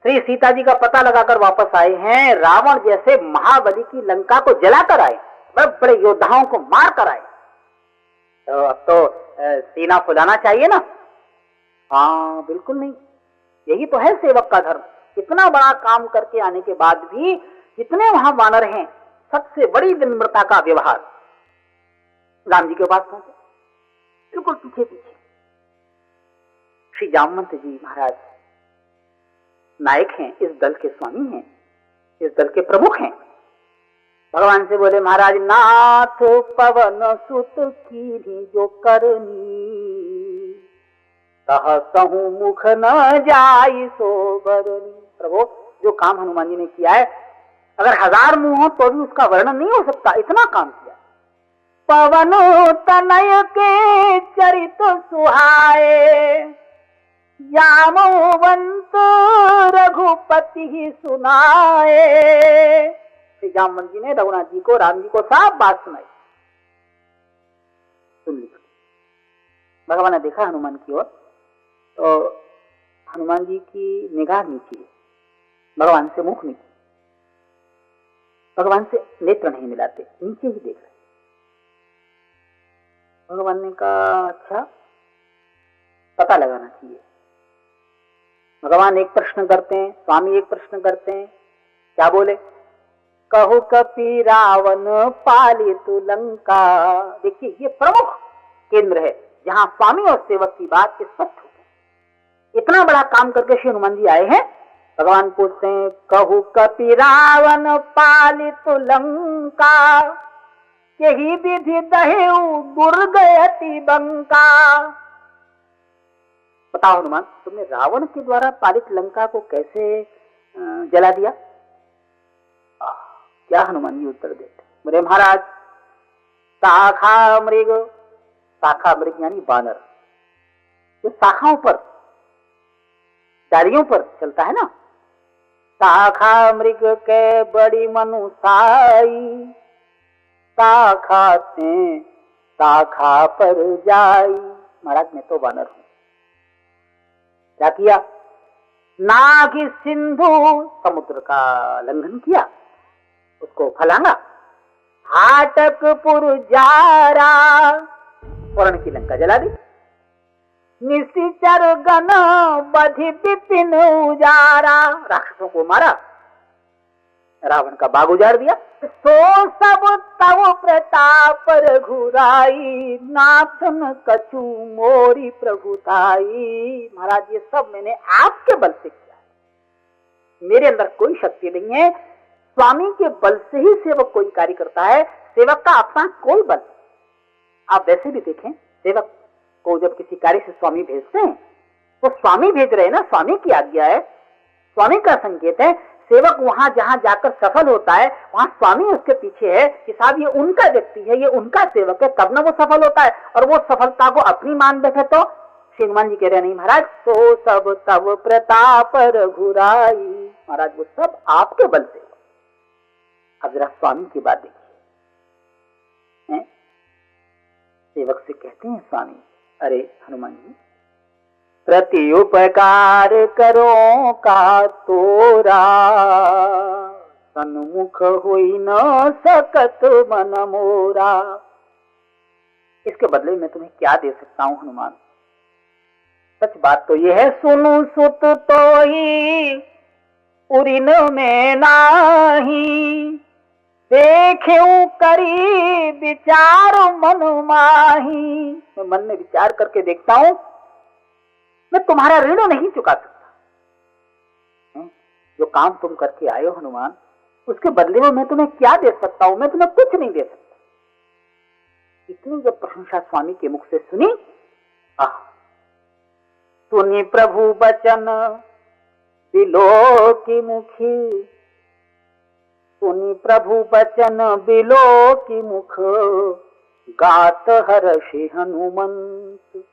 श्री सीता जी का पता लगाकर वापस आए हैं, रावण जैसे महाबली की लंका को जलाकर आए, बड़े बड़े योद्धाओं को मार कर आए। तो अब तो सीना फुलाना चाहिए ना? हाँ बिल्कुल नहीं, यही तो है सेवक का धर्म। इतना बड़ा काम करके आने के बाद भी जितने वहां वानर हैं, सबसे बड़ी विनम्रता का व्यवहार। राम जी के पास पहुंचे, बिल्कुल पीछे पीछे। श्री जामवंत जी महाराज नायक हैं, इस दल के स्वामी हैं, इस दल के प्रमुख हैं। भगवान से बोले महाराज नाथ पवन सुत की जो करनी, सहु मुख न जाई सो बरनी। प्रभु जो काम हनुमान जी ने किया है, अगर 1000 मुंह हो तो भी उसका वर्णन नहीं हो सकता, इतना काम किया। पवन तनय के चरित सुहाए, जामवंत रघुपति ही सुनाए। श्री जामवंत जी ने रघुनाथ जी को, राम जी को साफ बात सुनाई। सुन ली। भगवान ने देखा हनुमान की ओर, तो हनुमान जी की निगाह नीचे है, भगवान से मुख नीचे, भगवान से नेत्र नहीं मिलाते, नीचे ही देख रहे। भगवान ने कहा अच्छा पता लगाना चाहिए। भगवान एक प्रश्न करते हैं, स्वामी एक प्रश्न करते हैं, क्या बोले? कहु कपि रावण पालित लंका। देखिए ये प्रमुख केंद्र है जहां स्वामी और सेवक की बात स्पष्ट होती है। इतना बड़ा काम करके श्री हनुमान जी आए हैं, भगवान पूछते हैं कहु कपि रावण पालित लंका, यही विधि दहेउ दुर्गयति बंका। बताओ हनुमान, तुमने रावण के द्वारा पालित लंका को कैसे जला दिया? क्या हनुमान जी उत्तर देते? बोले महाराज शाखा मृग यानी बानर, जो शाखाओं पर, डालियों पर चलता है ना, शाखा मृग के बड़ी मनुसाई, शाखा से शाखा पर जाई। महाराज मैं तो बानर हूं। क्या किया? नाग सिंधु समुद्र का लंघन किया, उसको फलांगा, हाटकपुर जारा, वर्ण की लंका जला दी, निशिचर गण बधि विपिन उजारा, राक्षसों को मारा, रावण का बाग उजाड़ दिया। सो सब तव प्रताप रघुराई, नाथन कछु मोरी प्रभुताई। महाराज ये सब मैंने आपके बल से किया है, मेरे अंदर कोई शक्ति नहीं है, स्वामी के बल से ही सेवक कोई कार्य करता है, सेवक का अपना कोई बल। आप वैसे भी देखें, सेवक को जब किसी कार्य से स्वामी भेजते हैं तो स्वामी भेज रहे हैं ना, स्वामी की आज्ञा है, स्वामी का संकेत है। सेवक वहां जहां जाकर सफल होता है वहां स्वामी उसके पीछे है कि साहब ये उनका व्यक्ति है, ये उनका सेवक है, तब ना वो सफल होता है। और वो सफलता को अपनी मान बैठे तो श्री हनुमान जी कह रहे नहीं महाराज, सो सब तब प्रताप रघुराई। महाराज वो सब आपके बल से। अब जरा स्वामी की बात देखिए, सेवक से कहते हैं स्वामी, अरे हनुमान जी प्रति उपकार करो का तोरा, सन्मुख हुई न सकत मन मोरा। इसके बदले में तुम्हें क्या दे सकता हूं हनुमान? सच बात तो ये है, सुनु सुत तो ही उरिन में नाही, देख्यूं करी विचार मन माही। मैं मन में विचार करके देखता हूं, मैं तुम्हारा ऋण नहीं चुका सकता। जो काम तुम करके आए हो हनुमान, उसके बदले में मैं तुम्हें क्या दे सकता हूं? मैं तुम्हें कुछ नहीं दे सकता। इतनी जब प्रशंसा स्वामी के मुख से सुनी, सुनी प्रभु बचन बिलो की मुखी, सुनी प्रभु बचन बिलो की मुख, गात हर्षि हनुमंत।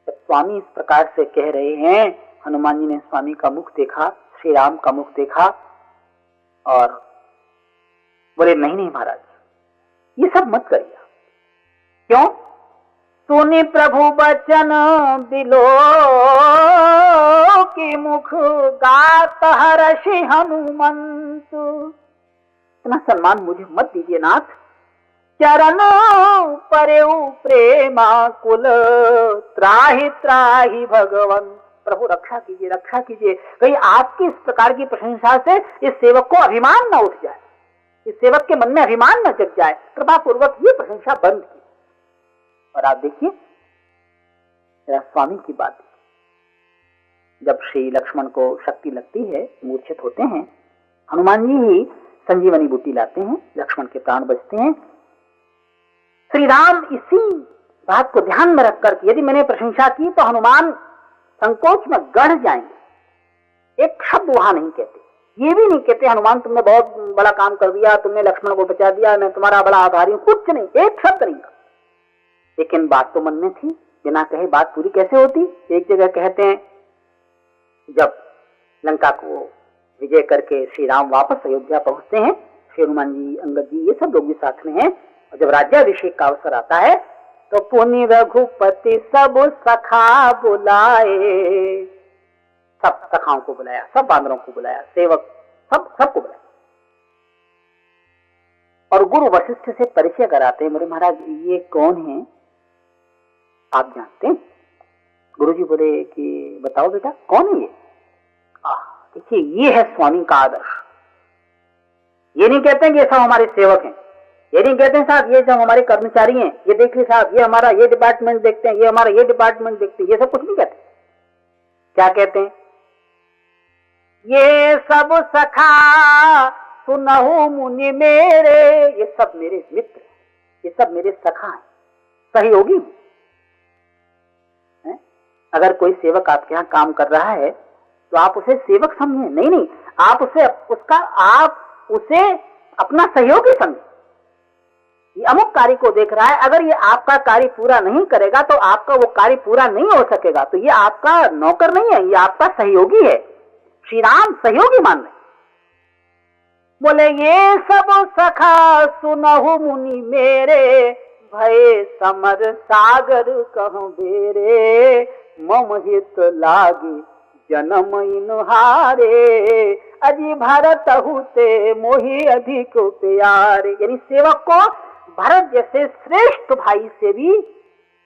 स्वामी इस प्रकार से कह रहे हैं, हनुमान जी ने स्वामी का मुख देखा, श्री राम का मुख देखा और बोले नहीं नहीं महाराज, ये सब मत करिए। क्यों? सुनि प्रभु बचन बिलो की मुख, गात हर्षि हनुमंत। इतना सम्मान मुझे मत दीजिए नाथ। चरण परेउ प्रेमा कुल, त्राहि त्राहि भगवन। प्रभु रक्षा कीजिए, रक्षा कीजिए। कहीं आपकी इस प्रकार की प्रशंसा से इस सेवक को अभिमान न उठ जाए, इस सेवक के मन में अभिमान न जग जाए। कृपा पूर्वक ये प्रशंसा बंद की। और आप देखिए स्वामी की बात, जब श्री लक्ष्मण को शक्ति लगती है, मूर्छित होते हैं, हनुमान जी ही संजीवनी बूटी लाते हैं, लक्ष्मण के प्राण बचते हैं। श्री राम इसी बात को ध्यान में रखकर, यदि मैंने प्रशंसा की तो हनुमान संकोच में गढ़ जाएंगे। एक शब्द वहां नहीं कहते, ये भी नहीं कहते हनुमान तुमने बहुत बड़ा काम कर दिया, तुमने लक्ष्मण को बचा दिया, मैं तुम्हारा बड़ा आभारी हूं, कुछ नहीं, एक शब्द नहीं। लेकिन बात तो मन में थी, बिना कहे बात पूरी कैसे होती? एक जगह कहते हैं, जब लंका को विजय करके श्री राम वापस अयोध्या पहुंचते हैं, श्री हनुमान जी, अंगद जी, ये सब लोग भी साथ में हैं, और जब राज्याभिषेक का अवसर आता है तो पुनि रघुपति सब सखा बुलाए। सब सखाओं को बुलाया, सब बांदरों को बुलाया, सेवक सबको बुलाया, और गुरु वशिष्ठ से परिचय कराते हैं। बोले महाराज ये कौन है, आप जानते हैं? गुरुजी बोले कि बताओ बेटा कौन है ये? देखिए ये है स्वामी का आदर्श। ये नहीं कहते हैं कि ये सब हमारे सेवक हैं, ये नहीं कहते हैं साहब ये सब हमारे कर्मचारी हैं, ये देखिए साहब ये हमारा ये डिपार्टमेंट देखते हैं, ये हमारा ये डिपार्टमेंट देखते हैं, ये सब कुछ नहीं कहते। क्या कहते हैं? ये सब सखा सुनहु मुनि मेरे, ये सब मेरे मित्र, ये सब मेरे सखा हैं, सहयोगी। अगर कोई सेवक आपके यहाँ काम कर रहा है तो आप उसे सेवक समझें, नहीं, आप उसे अपना सहयोगी समझें। ये अमुक कार्य को देख रहा है, अगर ये आपका कार्य पूरा नहीं करेगा तो आपका वो कार्य पूरा नहीं हो सकेगा, तो ये आपका नौकर नहीं है, ये आपका सहयोगी है। श्री राम सहयोगी मान रहे। बोले ये सब सखा सुनहु मुनि मेरे, भय समर सागर कहूं बेरे, मम हित लागे जन्म इनहारे, अजी भरत हुते मोहि अधिक प्यारे। यानी सेवक को भरत जैसे श्रेष्ठ भाई से भी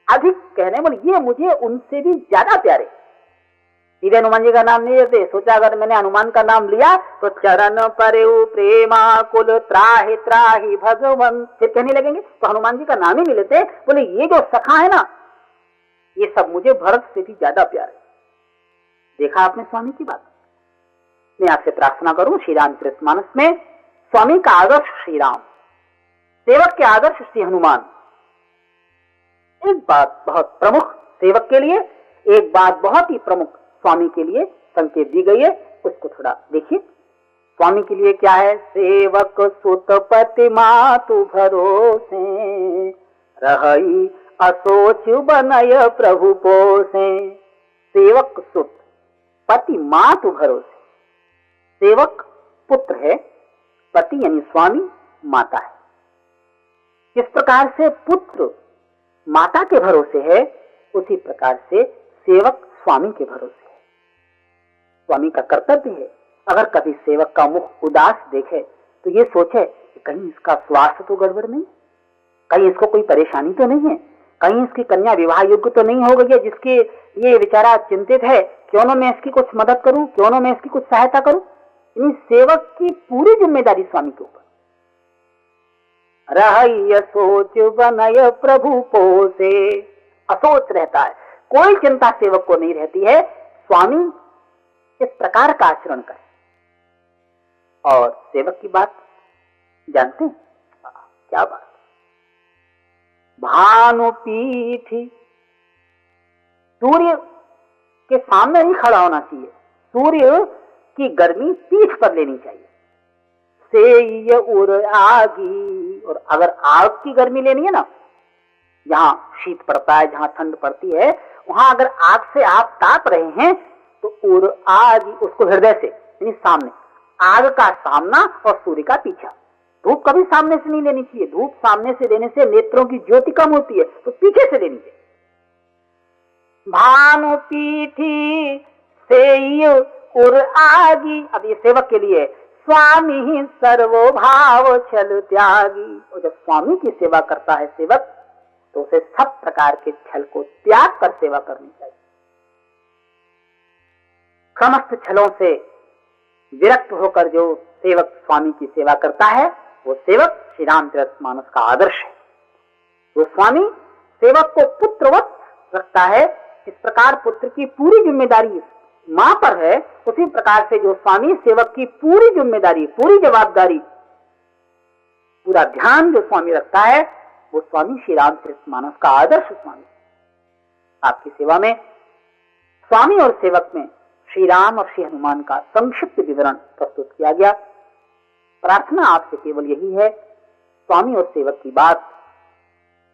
अधिक कहने, बोले ये मुझे उनसे भी ज्यादा प्यारे। सीधे हनुमान जी का नाम नहीं लेते, सोचा अगर मैंने हनुमान का नाम लिया तो चरण परेउ प्रेमा कुल त्राहि त्राहि भगवन फिर कहने लगेंगे, तो हनुमान जी का नाम ही नहीं लेते। बोले ये जो सखा है ना, ये सब मुझे भरत से भी ज्यादा प्यारे। देखा आपने स्वामी की बात। मैं आपसे प्रार्थना करूं, श्री रामचरितमानस में स्वामी का आदर्श श्री राम, सेवक के आदर्श श्री हनुमान। एक बात बहुत प्रमुख सेवक के लिए, एक बात बहुत ही प्रमुख स्वामी के लिए संकेत दी गई है, उसको थोड़ा देखिए। स्वामी के लिए क्या है? सेवक सुत पति मातु भरोसे, रही असोच बनय प्रभु पोसे। सेवक सुत पति मातु भरोसे, सेवक पुत्र है, पति यानी स्वामी माता है। किस प्रकार से पुत्र माता के भरोसे है, उसी प्रकार से सेवक स्वामी के भरोसे है। स्वामी का कर्तव्य है, अगर कभी सेवक का मुख उदास देखे तो ये सोचे कि कहीं इसका स्वास्थ्य तो गड़बड़ नहीं, कहीं इसको कोई परेशानी तो नहीं है, कहीं इसकी कन्या विवाह योग्य तो नहीं हो गई है जिसके ये बेचारा चिंतित है, क्यों ना मैं इसकी कुछ मदद करूं, क्यों ना मैं इसकी कुछ सहायता करूं। यानी सेवक की पूरी जिम्मेदारी स्वामी के ऊपर। रहय सोच बनय प्रभु पोसे, असोच रहता है, कोई चिंता सेवक को नहीं रहती है, स्वामी इस प्रकार का आचरण करे। और सेवक की बात जानते हैं क्या बात, भानुपीठी, सूर्य के सामने नहीं खड़ा होना चाहिए, सूर्य की गर्मी पीठ पर लेनी चाहिए। सेय उर आगी, और अगर आग की गर्मी लेनी है ना, जहां शीत पड़ता है, जहां ठंड पड़ती है, वहां अगर आग से आप ताप रहे हैं तो उर आगी, उसको हृदय से यानी सामने, आग का सामना और सूर्य का पीछा। धूप कभी सामने से नहीं लेनी चाहिए, धूप सामने से लेने से नेत्रों की ज्योति कम होती है, तो पीछे से लेनी चाहिए। भानु पीठी सेय उर आगी, अब ये सेवक के लिए, स्वामी ही सर्वोभाव छल त्यागी। और जब स्वामी की सेवा करता है सेवक, तो उसे सब प्रकार के छल को त्याग कर सेवा करनी चाहिए। समस्त छलों से विरक्त होकर जो सेवक स्वामी की सेवा करता है, वो सेवक श्री रामचरितमानस का आदर्श है। वो स्वामी सेवक को पुत्रवत रखता है, इस प्रकार पुत्र की पूरी जिम्मेदारी मां पर है, उसी प्रकार से जो स्वामी सेवक की पूरी जिम्मेदारी, पूरी जवाबदारी, पूरा ध्यान जो स्वामी रखता है, वो स्वामी श्री रामचरितमानस का आदर्श स्वामी। आपकी सेवा में स्वामी और सेवक में श्री राम और श्री हनुमान का संक्षिप्त विवरण प्रस्तुत किया गया। प्रार्थना आपसे केवल यही है, स्वामी और सेवक की बात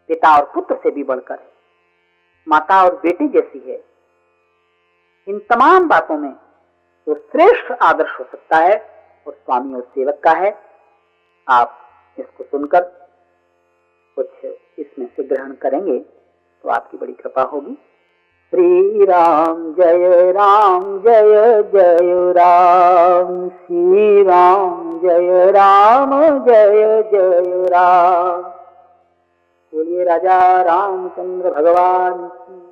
पिता और पुत्र से भी बढ़कर है, माता और बेटी जैसी है। इन तमाम बातों में जो श्रेष्ठ आदर्श हो सकता है वो स्वामी और सेवक का है। आप इसको सुनकर कुछ इसमें से ग्रहण करेंगे तो आपकी बड़ी कृपा होगी। श्री राम जय जय राम, श्री राम जय जय राम। बोलिए राजा रामचंद्र भगवान की।